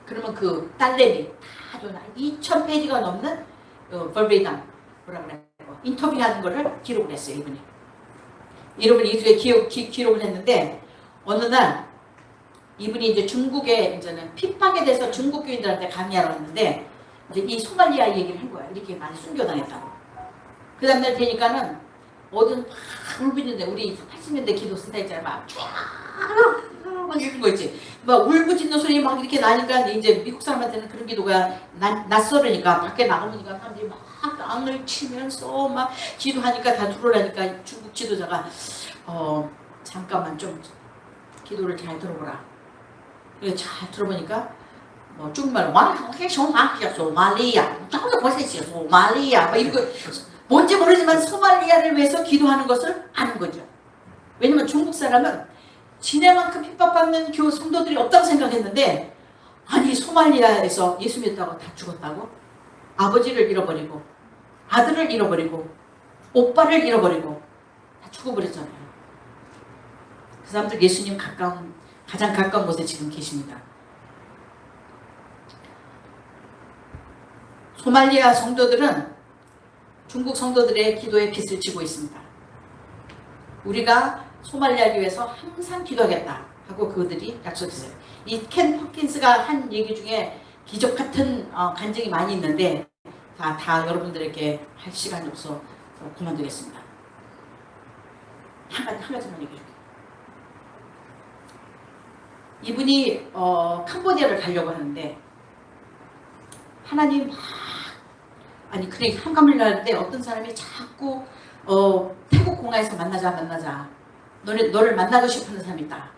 그러면 그 딸내미 다 줘. 2000페이지가 넘는 벌베이담 뭐라 그래? 인터뷰하는 거를 기록을 했어요, 이분이. 이분이 이후에 기록을 했는데 어느 날 이분이 이제 중국에 이제는 핍박에 대해서 중국 교인들한테 강의하러 왔는데 이제 이 소말리아 얘기를 한 거야. 이렇게 많이 순교당했다고. 그 다음날 되니까는 어딘 막 울고 있는데 우리 80년대 기도 스타일 있잖아요. 막 쫙 이런 거 있지. 막 울부짖는 소리 막 이렇게 나니까 이제 미국 사람한테는 그런 기도가 낯설으니까 밖에 나가보니까 사람들이 막 땅을 치면서 막 기도하니까 다 들어오라니까 중국 지도자가 잠깐만 좀 기도를 잘 들어보라. 그래서 잘 들어보니까 뭐 중국말로 소말리아, 소말리아 막 이거 뭔지 모르지만 소말리아를 위해서 기도하는 것을 아는 거죠. 왜냐면 중국 사람은 지네만큼 핍박받는 교우 성도들이 없다고 생각했는데 아니 소말리아에서 예수 믿었다고 다 죽었다고? 아버지를 잃어버리고 아들을 잃어버리고 오빠를 잃어버리고 다 죽어버렸잖아요. 그 사람들 예수님 가장 가까운 곳에 지금 계십니다. 소말리아 성도들은 중국 성도들의 기도에 빚을 지고 있습니다. 우리가 소말리아를 위해서 항상 기도하겠다 하고 그들이 약속했어요. 이 켄 퍼킨스가 한 얘기 중에 기적 같은 간증이 많이 있는데 다 여러분들에게 할 시간이 없어 그만두겠습니다. 한 가지만 얘기해 줄게요. 이분이 캄보디아를 가려고 하는데 하나님 그래 한가물을 하는데 어떤 사람이 자꾸 태국 공항에서 만나자 너를 만나고 싶어하는 사람이 있다.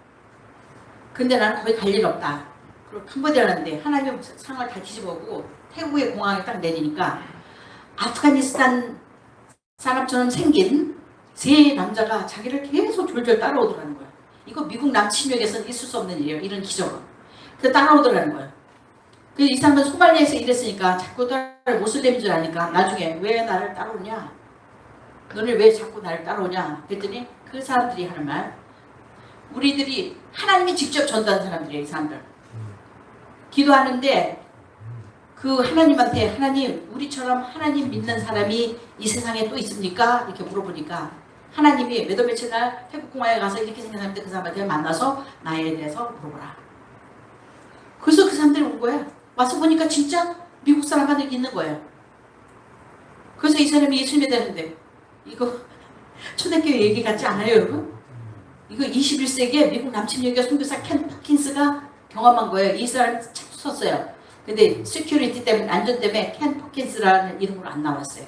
근데 나는 거기 갈 일 없다. 그리고 캄보디아라는데 하나님 상황을 다 뒤집어보고 태국의 공항에 딱 내리니까 아프가니스탄 사람처럼 생긴 세 남자가 자기를 계속 졸졸 따라오더라는 거야. 이거 미국 남침역에서는 있을 수 없는 일이에요. 이런 기적은. 그래서 따라오더라는 거야. 그래서 이 사람은 소말리아에서 일했으니까 자꾸 나를 모슬림인 줄 아니까 나중에 왜 나를 따라오냐? 너는 왜 자꾸 나를 따라오냐? 그랬더니 그 사람들이 하는 말, 우리들이 하나님이 직접 전도한 사람들이에요. 이 사람들. 기도하는데 그 하나님한테 하나님 우리처럼 하나님 믿는 사람이 이 세상에 또 있습니까? 이렇게 물어보니까 하나님이 몇 월 며칠 날 태국공항에 가서 이렇게 생긴 사람인데 그 사람한테 만나서 나에 대해서 물어보라. 그래서 그 사람들이 온 거예요. 와서 보니까 진짜 미국 사람한테 있는 거예요. 그래서 이 사람이 예수 믿었는데 이거 초대교회 얘기 같지 않아요 여러분? 이거 21세기에 미국 남침역의 선교사 켄 퍼킨스가 경험한 거예요. 이 사람이 책 썼어요. 근데 시큐리티 때문에 안전 때문에 켄 퍼킨스라는 이름으로 안 나왔어요.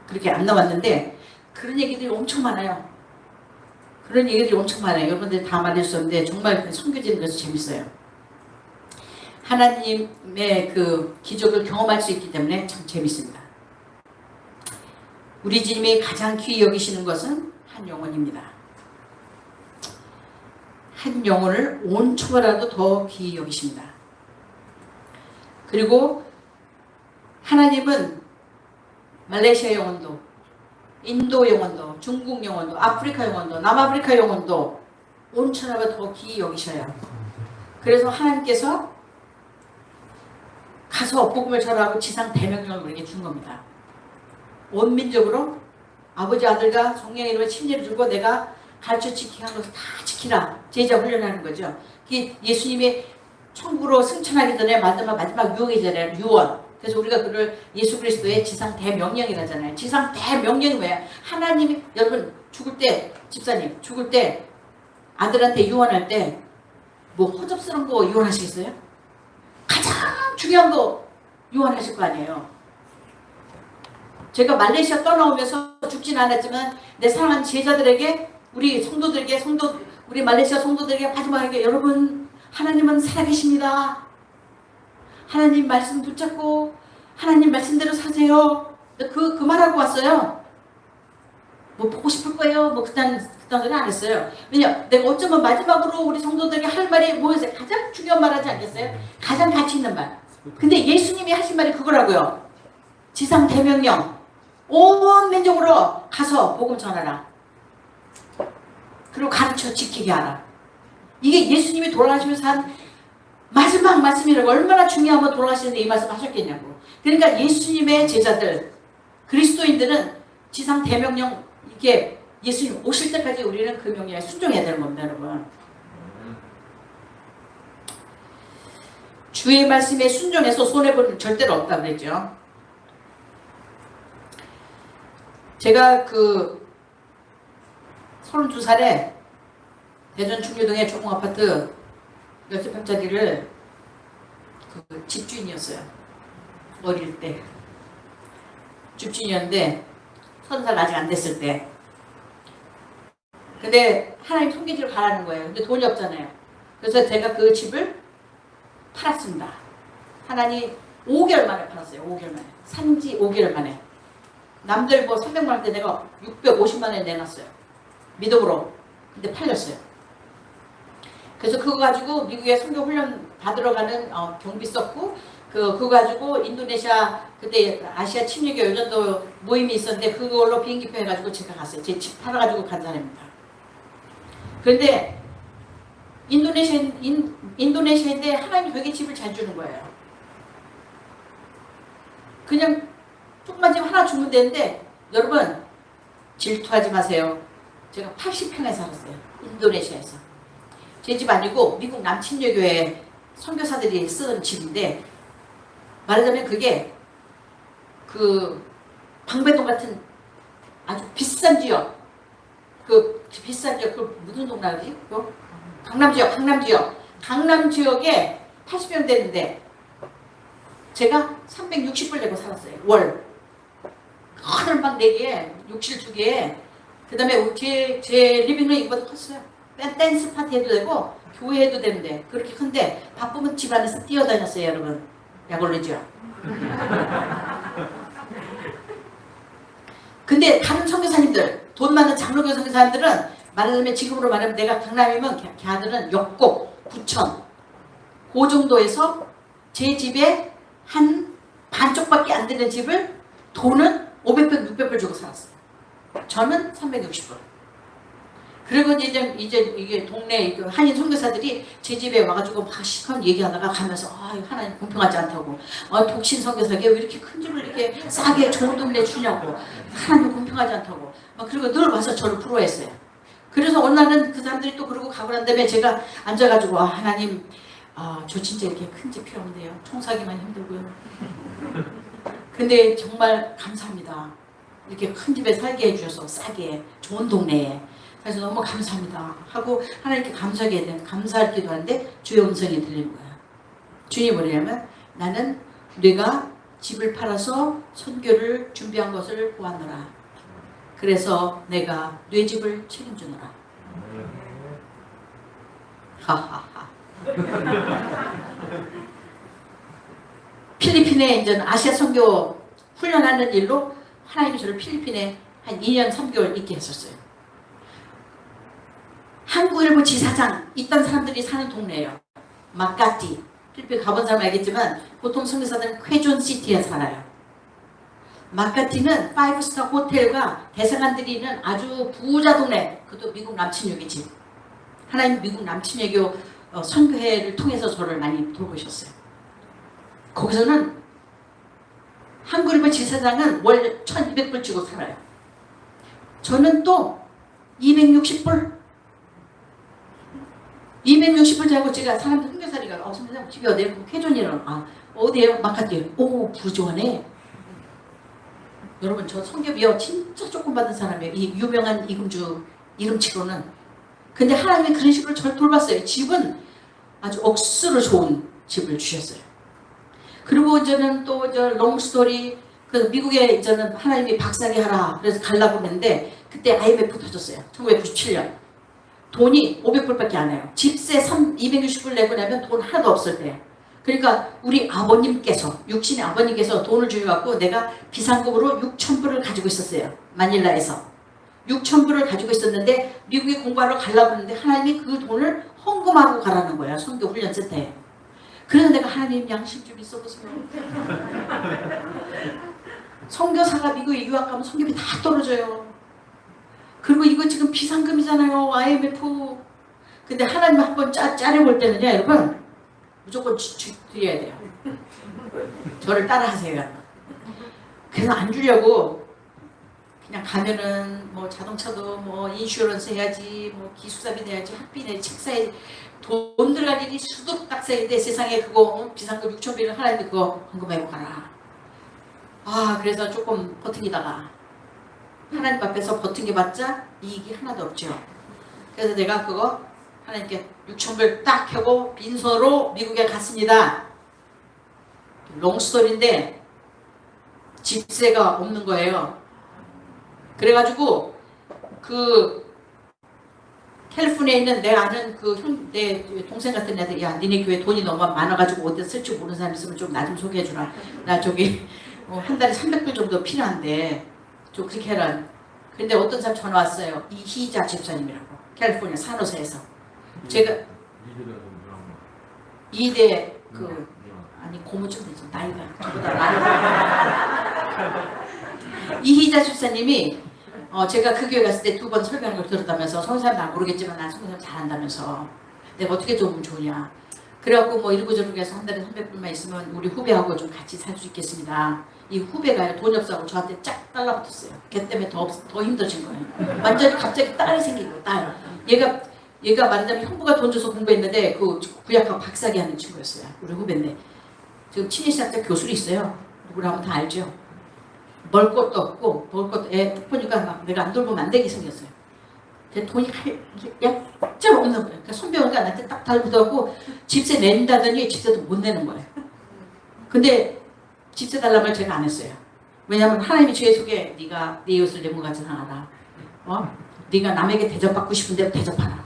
그렇게 안 나왔는데 그런 얘기들이 엄청 많아요. 그런 얘기들이 엄청 많아요. 여러분들이 다 말할 수 없는데 정말 선교지는 그래서 재밌어요. 하나님의 그 기적을 경험할 수 있기 때문에 참 재밌습니다. 우리 주님이 가장 귀히 여기시는 것은 한 영혼입니다. 한 영혼을 온 초보라도 더 귀히 여기십니다. 그리고 하나님은 말레이시아 영혼도, 인도 영혼도, 중국 영혼도, 아프리카 영혼도, 남아프리카 영혼도 온 천하가 더 귀히 여기셔요. 그래서 하나님께서 가서 복음을 전하고 지상 대명령을 우리에게 준 겁니다. 온 민족으로 아버지 아들과 성령의 이름에 침례를 주고 내가 가르쳐 지키게 한 것을 다 지키라. 제자 훈련하는 거죠. 예수님이 천국으로 승천하기 전에 마지막 유언이잖아요. 유언. 그래서 우리가 그를 예수 그리스도의 지상 대명령이라잖아요. 지상 대명령이 뭐야? 하나님이 여러분 죽을 때 집사님 죽을 때 아들한테 유언할 때 뭐 허접스러운 거 유언하시겠어요? 가장 중요한 거 유언하실 거 아니에요. 제가 말레이시아 떠나오면서 죽진 않았지만 내 사랑하는 제자들에게 우리 성도들에게 우리 말레이시아 성도들에게 마지막에 여러분 하나님은 살아계십니다. 하나님 말씀 붙잡고 하나님 말씀대로 사세요. 그 말하고 왔어요. 뭐 보고 싶을 거예요. 뭐 그딴 소리 안 했어요. 왜냐 내가 어쩌면 마지막으로 우리 성도들에게 할 말이 뭐였어요? 가장 중요한 말 하지 않겠어요? 가장 가치 있는 말. 근데 예수님이 하신 말이 그거라고요. 지상 대명령. 온 민족으로 가서 복음 전하라. 그리고 가르쳐 지키게 하라. 이게 예수님이 돌아가시면서 한 마지막 말씀이라고 얼마나 중요하면 돌아가시는데 이 말씀 하셨겠냐고. 그러니까 예수님의 제자들 그리스도인들은 지상 대명령 이게 예수님 오실 때까지 우리는 그 명령에 순종해야 되는 겁니다 여러분. 주의 말씀에 순종해서 손해보는 절대로 없다고 그랬죠. 제가 32살에 대전 충주동에 조공 아파트 6평짜리를 그 집주인이었어요. 어릴 때. 집주인이었는데 30살 아직 안 됐을 때. 근데 하나님 손길을 바라는 거예요. 근데 돈이 없잖아요. 그래서 제가 그 집을 팔았습니다. 하나님 5개월 만에 팔았어요. 5개월 만에. 산지 5개월 만에. 남들 뭐 300만 원대 내가 650만 원에 내놨어요. 믿음으로. 근데 팔렸어요. 그래서 그거 가지고 미국에 선교 훈련 받으러 가는 경비 썼고 그거 가지고 인도네시아 그때 아시아 침례교 여전도 모임이 있었는데 그걸로 비행기표 해가지고 제가 갔어요. 제 집 팔아가지고 간 사람입니다. 그런데 인도네시아인데 하나님이 되게 집을 잘 주는 거예요. 그냥 조그만 집 하나 주면 되는데 여러분 질투하지 마세요. 제가 80평에 살았어요. 인도네시아에서. 제 집 아니고 미국 남침례교회 선교사들이 쓰던 집인데 말하자면 그게 그 방배동 같은 아주 비싼 지역 그 무슨 동네지? 강남 지역에 80평 되는데 제가 360불 내고 살았어요. 월. 큰 방 4개에 욕실 2개에 그 다음에 제 리빙룸 이거보다 컸어요. 댄스 파티 해도 되고 교회 해도 되는데 그렇게 큰데 바쁘면 집 안에서 뛰어다녔어요. 여러분. 약올르죠. 근데 다른 선교사님들 돈 많은 장로교 선교사님들은 말하자면 지금으로 말하면 내가 강남이면 걔들은 역곡, 부천 그 정도에서 제 집에 한 반쪽밖에 안 되는 집을 돈은 500불, 600불 주고 살았어요. 저는 360불. 그리고 이제 이게 동네 한인 선교사들이 제 집에 와가지고 막 시간 얘기하다가 가면서 하나님 공평하지 않다고 독신 선교사에게 왜 이렇게 큰 집을 이렇게 싸게 좋은 동네 주냐고 하나님 공평하지 않다고 막 그리고 늘 와서 저를 부러워했어요. 그래서 어느 날은 그 사람들이 또 그러고 가고 난 다음에 제가 앉아가지고 하나님 저 진짜 이렇게 큰 집 필요 없는데요. 총사기만 힘들고요. 근데 정말 감사합니다. 이렇게 큰 집에 살게 해주셔서 싸게 좋은 동네에 그래서 너무 감사합니다 하고 하나님께 감사할 기도하는데 주의 음성이 들리는 거야. 주님이 뭐냐면 나는 네가 집을 팔아서 선교를 준비한 것을 보았노라. 그래서 내가 네 집을 책임주노라. 하하하. 필리핀에 이제 아시아 선교 훈련하는 일로 하나님이 저를 필리핀에 한 2년 3개월 있게 했었어요. 한국일보 지사장 있던 사람들이 사는 동네예요. 마카티. 필리핀 가본 사람 알겠지만 보통 선교사들은 쾌존시티에 살아요. 마카티는 5스타 호텔과 대사관들이 있는 아주 부자 동네. 그것도 미국 남침여교 집. 하나님 미국 남침여교 선교회를 통해서 저를 많이 돌보셨어요. 거기서는 한국일보 지사장은 월 1200불 주고 살아요. 저는 또 260불 자고 제가 사람들 흥겨살이가 선생님 집이 어디에요? 쾌존이라고. 어디에요? 마카티에요. 오 부조하네. 여러분 저 선교비요 진짜 조금 받은 사람이에요. 이 유명한 이금주 이름치고는. 근데 하나님이 그런 식으로 저를 돌봤어요. 집은 아주 억수로 좋은 집을 주셨어요. 그리고 저는 또 롱스토리 미국에 이제는 하나님이 박사기 하라 그래서 가려고 했는데 그때 IMF 터졌어요. 1997년. 돈이 500불밖에 안 해요. 집세 260불 내고 나면 돈 하나도 없을 때. 그러니까 우리 아버님께서 육신의 아버님께서 돈을 주셔갖고 내가 비상금으로 6,000불을 가지고 있었어요. 마닐라에서 6,000불을 가지고 있었는데 미국에 공부하러 가려고 했는데 하나님이 그 돈을 헌금하고 가라는 거야. 선교 훈련 센터에. 그래서 내가 하나님 양심 좀 있어보세요. 선교사가 미국에 유학 가면 선교비 다 떨어져요. 그리고 이거 지금 비상금이잖아요. IMF. 근데 하나님 한번 짜려볼 때는요. 여러분 무조건 드려야 돼요. 저를 따라하세요. 그래서 안 주려고 그냥 가면은 뭐 자동차도 뭐 인슈런스 해야지 뭐 기숙사비 내야지 학비 내야지 책 사야지 돈 들어갈 일이 수두룩딱새인데 세상에 그거 비상금 6,000불을 하나님이 그거 헌금하고 가라. 그래서 조금 버티다가 하나님 앞에서 버틴 게 봤자 이익이 하나도 없죠. 그래서 내가 그거 하나님께 6,000불 딱 하고 빈손으로 미국에 갔습니다. 롱스토리인데 집세가 없는 거예요. 그래가지고 그 캘리포니아에 있는 내가 아는 내 동생 같은 애들, 야 니네 교회 돈이 너무 많아가지고 어디 쓸지 모르는 사람 있으면 좀 나 좀 소개해주라. 나 저기 한 달에 300불 정도 필요한데 좀 그렇게 해라. 근데 어떤 사람 전화 왔어요. 이희자 집사님이라고, 캘리포니아 산호세에서. 제가 이대 아니 고무줄 되지, 나이가 저보다 많아. 이희자 집사님이 제가 그 교회 갔을 때 2번 설교하는 걸 들었다면서, 성사람 난 모르겠지만 난 성사람 잘한다면서 내가 어떻게 도우면 좋으냐. 그래갖고 뭐 이러고저러고 해서 한 달에 300불만 있으면 우리 후배하고 좀 같이 살 수 있겠습니다. 이 후배가 돈이 없어서 저한테 쫙 달라붙었어요. 걔 때문에 더 힘들어진 거예요. 완전히 갑자기 딸이 생긴 거예요. 딸. 얘가 말하자면 형부가 돈 줘서 공부했는데 그 구약학 박사기 하는 친구였어요. 우리 후배인데 지금 친인신학자 교수로 있어요. 누구라면 다 알죠. 먹을 것도 없고 먹을 것도 딱 보니까 막 내가 안 돌보면 안 되게 생겼어요. 제 돈이 약점 없는 거예요. 그러니까 손병원가 나한테 딱 달붙어갖고 집세 낸다더니 집세도 못 내는 거예요. 근데 집세 달라면 제가 안 했어요. 왜냐하면 하나님이 주의 속에 네가 네 이웃을 내 몸같이 상하라. 네가 남에게 대접받고 싶은데 대접하라.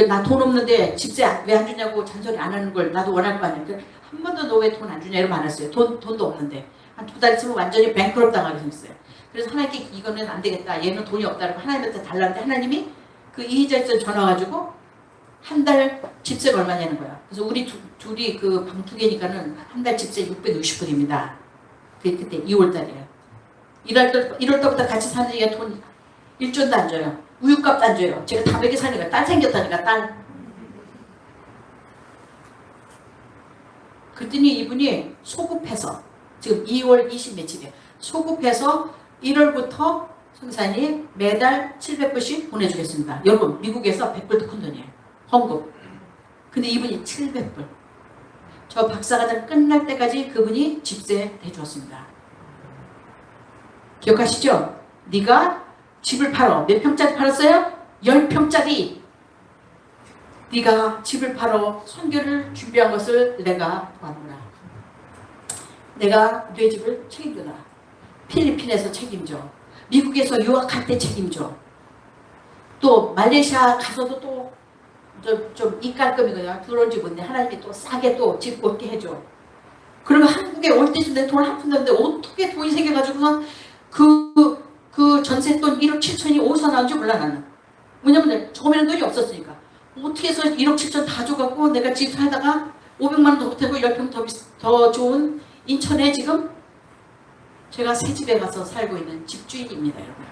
나 돈 없는데 집세 왜 안 주냐고 잔소리 안 하는 걸 나도 원할 거 아니야. 한 번도 너 왜 돈 안 주냐 이러면 안 했어요. 돈도 없는데 한 2달 있으면 완전히 뱅크럽 당하게 생겼어요. 그래서 하나님께 이거는 안 되겠다. 얘는 돈이 없다고 하나님한테 달라는데 하나님이 그 이희자에서 전화 가지고 한 달 집세가 얼마냐는 거야. 그래서 우리 둘이 그 방 2개니까는 한 달 집세 660불입니다. 그때 2월 달이에요. 1월 달부터 같이 사니까 돈 1전도 안 줘요. 우유값도 안 줘요. 제가 다 먹여 사니까 딸 생겼다니까 딸. 그랬더니 이분이 소급해서 지금 2월 20 며칠이에요. 소급해서 1월부터 성사님 매달 700불씩 보내주겠습니다. 여러분 미국에서 100불도 큰 돈이에요. 헌금. 근데 이분이 700불. 저 박사과정 끝날 때까지 그분이 집세 대주었습니다. 기억하시죠? 네가 집을 팔어. 몇 평짜리 팔았어요? 10평짜리. 네가 집을 팔어 선교를 준비한 것을 내가 도와주라. 내가 네 집을 책임져라. 필리핀에서 책임져. 미국에서 유학할 때 책임져. 또 말레이시아 가서도 또 좀 입가끔이거든요. 들어온 집 없는데 하나님이 또 싸게 또 집 얻게 해줘. 그러면 한국에 올 때쯤 내 돈 한 푼도 없는데 어떻게 돈이 생겨가지고는 그 전세돈 1억 7천이 어디서 나온지 몰라 나는. 왜냐면 처음에는 돈이 없었으니까. 어떻게 해서 1억 7천 다 줘갖고 내가 집 살다가 500만 원도 못하고 10평 더 좋은 인천에 지금 제가 새 집에 가서 살고 있는 집주인입니다, 여러분.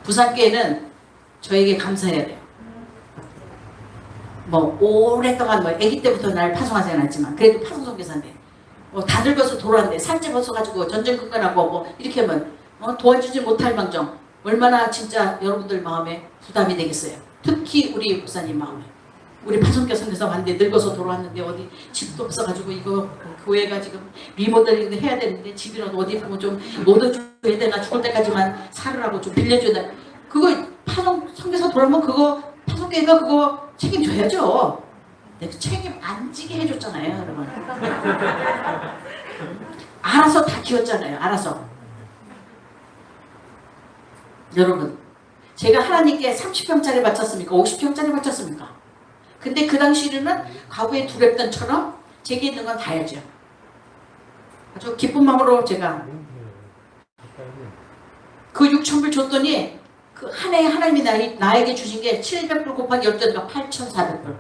부산교회는 저에게 감사해야 돼요. 뭐 오랫동안 뭐 아기 때부터 날 파송하지 않았지만 그래도 파송선교사인데 다 늙어서 돌아왔는데 살집 없어가지고 전쟁 끝나고 뭐 이렇게 하면 도와주지 못할 망정 얼마나 진짜 여러분들 마음에 부담이 되겠어요. 특히 우리 목사님 마음에. 우리 파송교 선교사 왔는데 늙어서 돌아왔는데 어디 집도 없어가지고 이거 교회가 지금 리모델링도 해야 되는데 집이라도 어디 보면 좀 얻어줘야 되나 죽을 때까지만 살으라고 좀 빌려줘야 되나. 그거 파송 선교사 돌아오면 그거 파송교회가 그거 책임져야죠. 내가 책임 안 지게 해줬잖아요, 여러분. 알아서 다 키웠잖아요. 알아서. 여러분, 제가 하나님께 30평짜리 바쳤습니까? 50평짜리 바쳤습니까? 근데 그 당시에는 과거에 두렵던처럼 제게 있는 건 다 해야죠. 아주 기쁜 마음으로 제가 그 6,000불 줬더니 그 한 해에 하나님이 나에게 주신 게 700불 곱하기 10대니까 8,400불.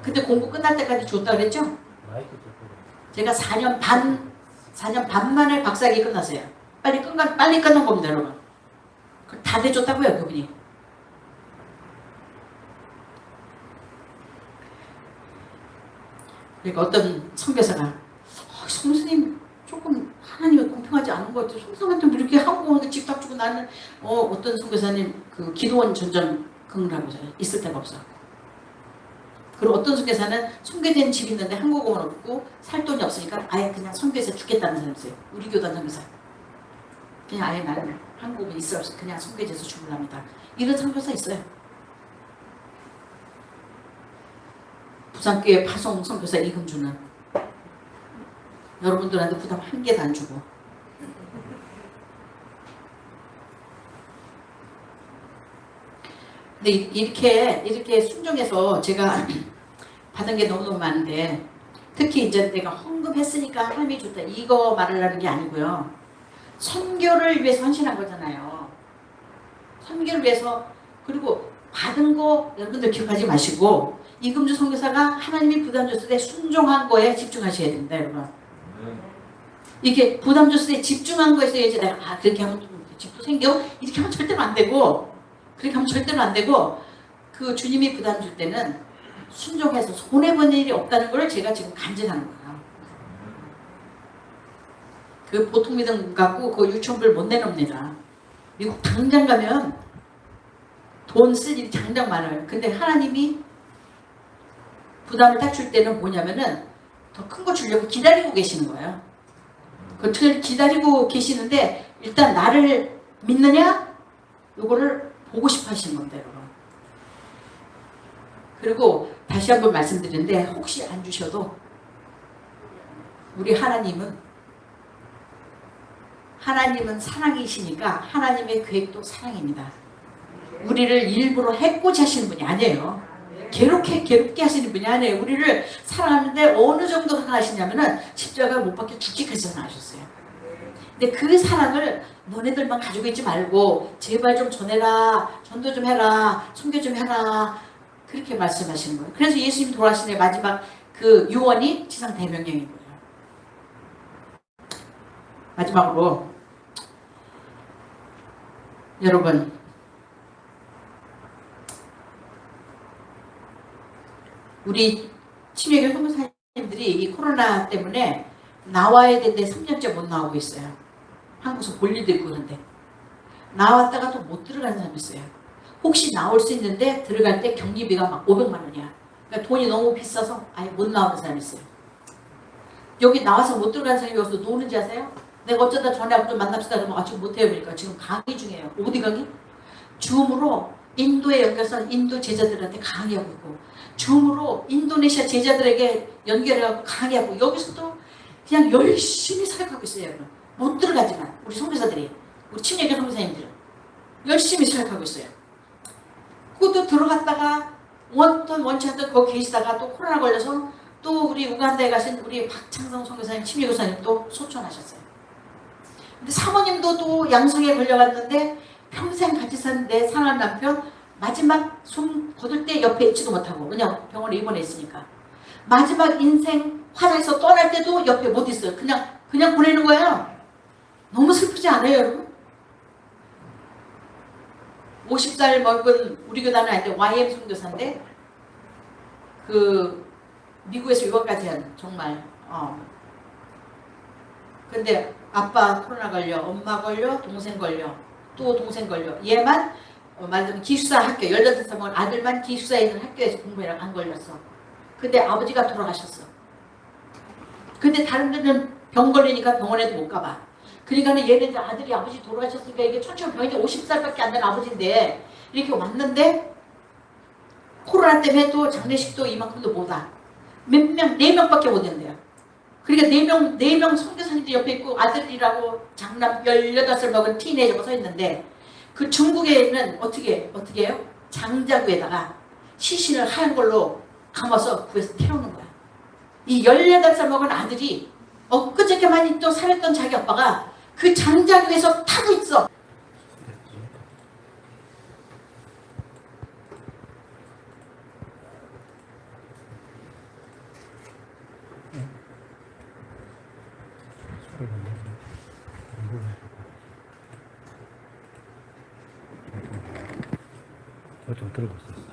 근데 공부 끝날 때까지 줬다 그랬죠? 제가 4년 반 만에 박사학위 끝났어요. 빨리 끝난 겁니다, 여러분. 다 대줬다고요, 그분이. 그러니까 어떤 선교사가 성수님 조금 하나님이 공평하지 않은 것 같아요. 성수한테 뭐 이렇게 하고 집 딱 주고 나는 어떤 선교사님 그 기도원 전전 긍라고 있을 데가 없어. 그리고 어떤 선교사는 선교된 집 있는데 한국어는 없고 살 돈이 없으니까 아예 그냥 선교에서 죽겠다는 사람 있어요. 우리 교단 선교사. 그냥 아예 나는 한국은 있을 없이 그냥 선교에서 죽으랍니다. 이런 선교사 있어요. 부산교회 파송 선교사 이금주는 여러분들한테 부담 한 개도 안 주고. 근데 이렇게 순종해서 제가 받은 게 너무너무 많은데, 특히 이제 내가 헌금했으니까 하나님이 좋다 이거 말하려는 게 아니고요. 선교를 위해서 헌신한 거잖아요. 선교를 위해서. 그리고 받은 거 여러분들 기억하지 마시고, 이금주 선교사가 하나님이 부담 줬을 때 순종한 거에 집중하셔야 됩니다, 여러분. 이게 부담 줬을 때 집중한 거에서 이제 내가 그렇게 하면 집도 생겨? 이렇게 하면 절대로 안 되고, 그렇게 하면 절대로 안 되고, 그 주님이 부담 줄 때는 순종해서 손해보는 일이 없다는 걸 제가 지금 간증하는 거예요. 그 보통 믿음 갖고 그 유치원비를 못 내놓습니다. 미국 당장 가면 돈 쓸 일이 당장 많아요. 근데 하나님이 부담을 딱 줄 때는 뭐냐면은 더 큰 거 주려고 기다리고 계시는 거예요. 그 기다리고 계시는데 일단 나를 믿느냐? 요거를 보고 싶어 하시는 겁니다, 여러분. 그리고 다시 한번 말씀드리는데, 혹시 안 주셔도 우리 하나님은 사랑이시니까 하나님의 계획도 사랑입니다. 우리를 일부러 해코지 하시는 분이 아니에요. 괴롭게 하시는 분이 아니에요. 우리를 사랑하는데 어느 정도 사랑하시냐면은 십자가 못 박혀 죽기까지 사랑하셨어요. 근데 그 사랑을 너네들만 가지고 있지 말고 제발 좀 전해라, 전도 좀 해라, 선교 좀 해라, 그렇게 말씀하시는 거예요. 그래서 예수님 돌아가신 마지막 그 유언이 지상 대명령인 거예요. 마지막으로 여러분, 우리 치매교 선교사님들이 이 코로나 때문에 나와야 되는데 3년째 못 나오고 있어요. 한국에서 볼 일도 있고. 그런데 나왔다가 또 못 들어가는 사람이 있어요. 혹시 나올 수 있는데 들어갈 때 경비비가 막 500만 원이야. 그러니까 돈이 너무 비싸서 아예 못 나오는 사람이 있어요. 여기 나와서 못 들어가는 사람이 여기서 노는지 아세요? 내가 어쩌다 전화하고 좀 만납시다 그러면 지금 못해요. 그러니까 지금 강의 중이에요. 어디 강의? 줌으로 인도에 연결해서 인도 제자들한테 강의하고 있고, 줌으로 인도네시아 제자들에게 연결해갖고 강의하고, 여기서도 그냥 열심히 사역하고 있어요. 여러분. 못 들어가지만 우리 선교사들이, 우리 침례교 선교사님들은 열심히 사역하고 있어요. 그것도 들어갔다가 원치 않던 거기 계시다가 또 코로나 걸려서 또 우리 우간다에 가신 우리 박창성 선교사님, 침례교사님 또 소천하셨어요. 근데 사모님도 또 양성에 걸려갔는데 평생 같이 사는데 사랑하는 남편 마지막 숨 거둘 때 옆에 있지도 못하고 그냥 병원에 입원해 있으니까 마지막 인생 화장에서 떠날 때도 옆에 못 있어요. 그냥 보내는 거예요. 너무 슬프지 않아요, 여러분? 50살 먹은 우리 교단은 아닌데 YM 선교사인데 그 미국에서 유학까지 한 정말 근데 아빠 코로나 걸려, 엄마 걸려, 동생 걸려, 또 동생 걸려. 얘만 말하자면 기숙사 학교 18살 먹은 아들만 기숙사에 있는 학교에서 공부해라 안 걸렸어. 근데 아버지가 돌아가셨어. 근데 다른 데는 병 걸리니까 병원에도 못 가봐. 그러니까 얘네들 아들이 아버지 돌아가셨으니까 이게 천천병인데 50살밖에 안 된 아버지인데 이렇게 왔는데 코로나 때문에 또 장례식도 이만큼도 못 와. 몇 명, 4명밖에 못 온대요. 그러니까 4명 선교사님들 옆에 있고 아들이라고 장남 18살 먹은 티네이저가 서 있는데 그 중국에 있는 어떻게 해요? 장자구에다가 시신을 하얀 걸로 감아서 구해서 태우는 거야. 이 18살 먹은 아들이 엊그저께만 또 살았던 자기 아빠가 그 장자구에서 타고 있어. 좀 들고 있었어.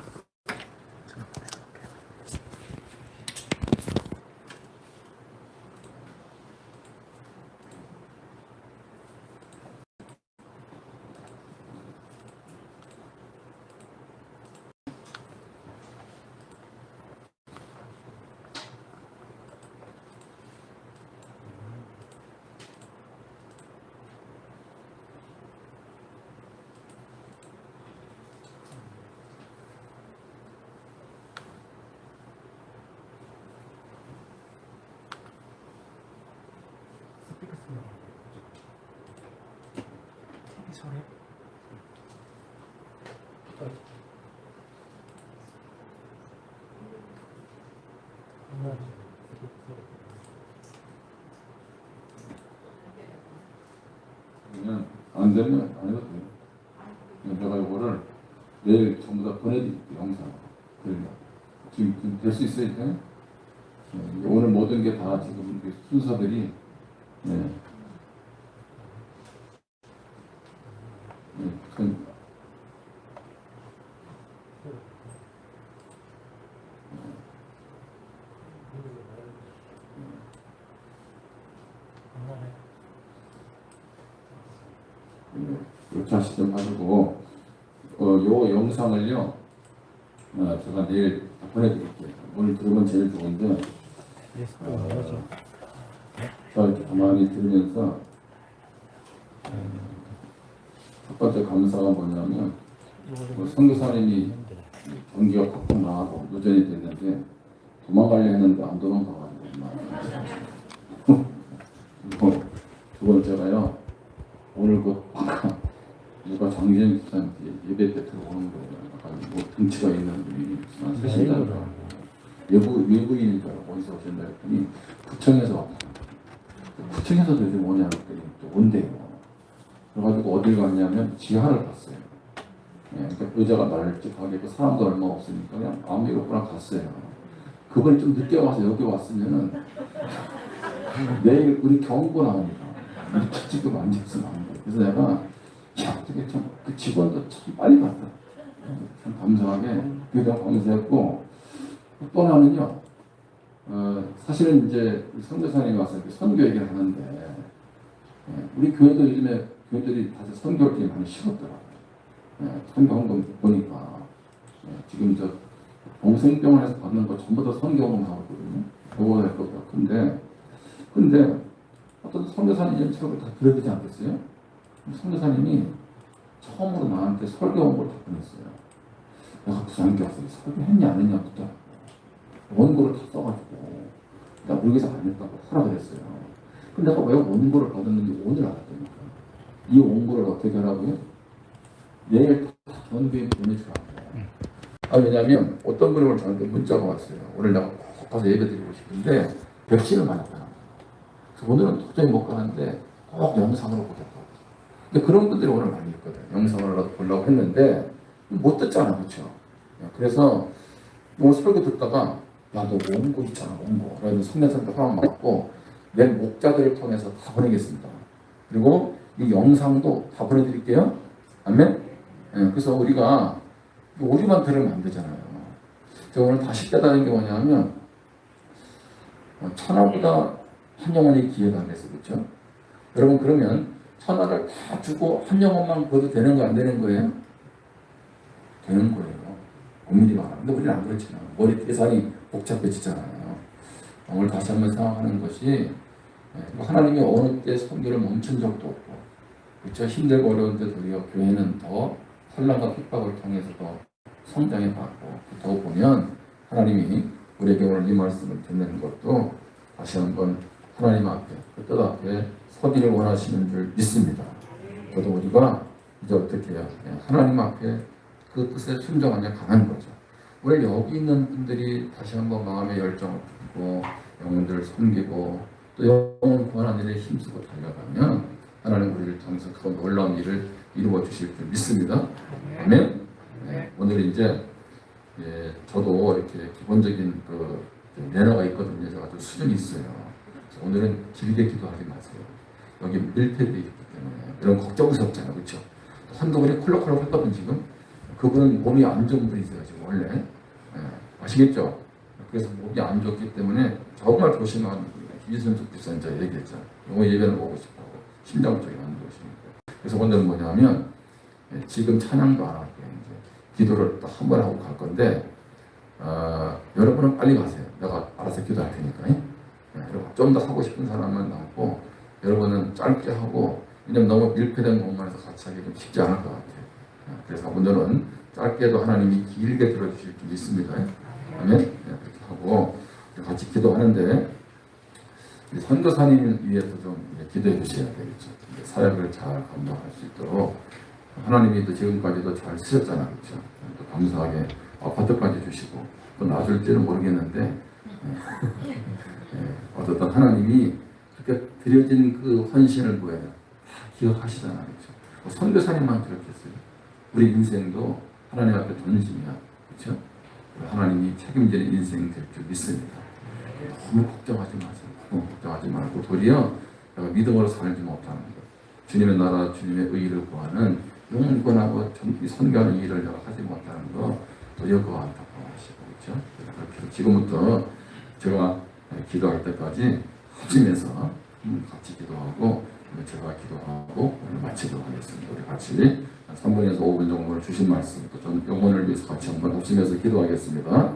그러면 안 되면 안 해도 돼요. 내가 이거를 내일 전부 다 보내드릴게요. 영상. 그러니까 지금 될 수 있어요? 일단? 오늘 모든 게 다 지금 순서들이 네. 큰 요차시 좀 하시고 요 영상을요 제가 내일 보내드릴게요. 오늘 들으면 제일 좋은데 저 이렇게 가만히 들으면서 첫 번째 감사가 뭐냐면 선교사님이 전기가 팍팍 나가고 노전이 됐는데 도망가려 했는데 안 도망가가지고 그리고 두 번째가요 오늘 그 아까 누가 장재영 집사한테 예배 때 들어오는 거예요. 약간 뭐 등치가 있는 분이 하신다고 외부인인 줄 알고 어디서 오신다 했더니 구청에서 왔어요. 구청에서도 요즘 오냐고 했더니 또 온대요. 그래가지고 어딜 갔냐면 지하를 갔어요. 그러니까 의자가 널찍하게 그 사람도 얼마 없으니까 그냥 아무 일 없구나 갔어요. 그분이 좀 늦게 와서 여기 왔으면은 내일 우리 경고 나옵니다. 이렇게 지금 앉아있으면 안 돼. 그래서 내가 야 어떻게 참 그 직원도 참 빨리 갔다. 참 감사하게 그게 너무 감사했고 또 하나는요. 사실은 이제 선교사님이 와서 이렇게 선교 얘기를 하는데 우리 교회도 요즘에 교회들이 다들 선교를 되게 많이 식었더라고요. 선교한 거 보니까 지금 저 동생병원에서 받는 거 전부 다 선교원 나오거든요. 그거 될 것보다 근데 어떤 선교사님 수업을 다 들어야 되지 않겠어요? 선교사님이 처음으로 나한테 설교한 걸 다 보냈어요. 내가 부산교 와서 설교했냐 안 했냐부터 원고를 다 써가지고 나 모르겠어 안 했다고 하라 그랬어요. 근데 내가 왜 원고를 받았는지 오늘 알았다니까. 이 원고를 어떻게 하라고요? 내일 다 전교에 보내주라고. 왜냐면 어떤 분이 오늘 저한테 문자가 왔어요. 오늘 내가 꼭 가서 예배드리고 싶은데 백신을 맞았다는 거예요. 그래서 오늘은 도저히 못 가는데 꼭 영상으로 보겠다고. 근데 그런 분들이 오늘 많이 있거든요. 영상으로라도 보려고 했는데 못 듣잖아, 그렇죠? 그래서 오늘 설교 듣다가 야, 너 원고 있잖아, 원고. 그래서 성년선도 하나 맞고 내 목자들을 통해서 다 보내겠습니다. 그리고 이 영상도 다 보내드릴게요. 아멘? 그래서 우리만 들으면 안 되잖아요. 제가 오늘 다시 깨달은 게 뭐냐면 천하보다 한 영혼이 기회가 안 돼서 그렇죠? 여러분 그러면 천하를 다 주고 한 영혼만 구워도 되는 거 안 되는 거예요? 되는 거예요. 고민이 많아. 근데 우리는 안 그렇잖아요. 머리 계산이 복잡해지잖아요. 오늘 다시 한번 생각하는 것이 하나님이 어느 때 선교를 멈춘 적도 없고 그렇죠? 힘들고 어려운데 도리어 교회는 더 환난과 핍박을 통해서 더 성장해 갔고 더 보면 하나님이 우리에게 오늘 이 말씀을 듣는 것도 다시 한번 하나님 앞에 그 뜻 앞에 서기를 원하시는 줄 믿습니다. 저도 우리가 이제 어떻게 해요? 하나님 앞에 그 뜻에 순종하냐 강한 거죠. 오늘 여기 있는 분들이 다시 한번 마음의 열정을 품고 영혼들을 섬기고 또 영혼 구원하는 일에 힘쓰고 달려가면 하나님 우리를 통해서 그 놀라운 일을 이루어 주실 줄 믿습니다. 아멘. 오늘 이제 저도 이렇게 기본적인 그 매너가 있거든요. 제가 좀 수준이 있어요. 오늘은 길게 기도하지 마세요. 여기 밀폐되어 있기 때문에 이런 걱정이 없잖아요. 그렇죠? 한두 분이 콜록콜록 했거든 지금. 그분은 몸이 안 좋은 분이세요. 지금 원래. 아시겠죠? 그래서 몸이 안 좋기 때문에 정말 조심하는 분이에요. 이순숙 집사님 얘기했죠. 영어 예배를 보고 싶다고 심장적인 안 좋으시니까. 그래서 오늘은 뭐냐면 지금 찬양도 안 할게요. 이제 기도를 또 한 번 하고 갈 건데 여러분은 빨리 가세요. 내가 알아서 기도할 테니까. 좀 더 하고 싶은 사람은 남고 여러분은 짧게 하고 왜냐면 너무 밀폐된 공간에서 같이 하기 좀 쉽지 않을 것 같아요. 그래서 오늘은 짧게도 하나님이 길게 들어주실 줄 믿습니다. 아멘. 그렇게 하고 같이 기도하는데 선교사님을 위해서 좀 기도해 주셔야 되겠죠. 사역을 잘 감당할 수 있도록 하나님이 또 지금까지도 잘 쓰셨잖아요. 그렇죠? 또 감사하게 아파트까지 주시고 또 놔줄 줄은 모르겠는데 어쨌든 하나님이 그렇게 드려진 그 헌신을 뭐예요? 다 기억하시잖아요. 그렇죠? 뭐 선교사님만 그렇겠어요. 우리 인생도 하나님 앞에 던지면 그렇죠? 하나님이 책임지는 인생 될 줄 믿습니다. 너무 걱정하지 마세요. 너무 걱정하지 말고 도리어 내가 믿음으로 살지 못하는 것, 주님의 나라, 주님의 의를 구하는 영원하고 선교하는 일을 내가 하지 못하는 거 도리어 그거 안타까워하시고 그렇죠? 그렇게 지금부터 제가 기도할 때까지 합심해서 같이 기도하고 제가 기도하고 오늘 마치도록 하겠습니다. 우리 같이 3분에서 5분 정도를 주신 말씀 또 좀 영혼을 위해서 같이 한번 합심해서 기도하겠습니다.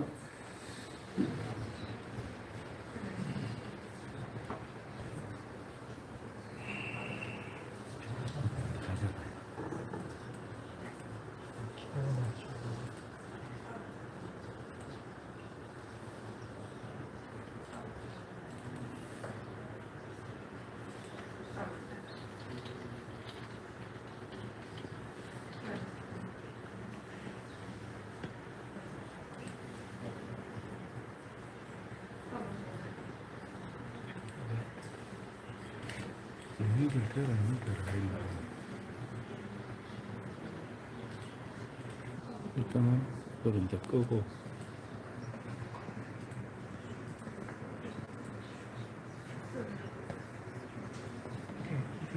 일단은 그걸 이제 끄고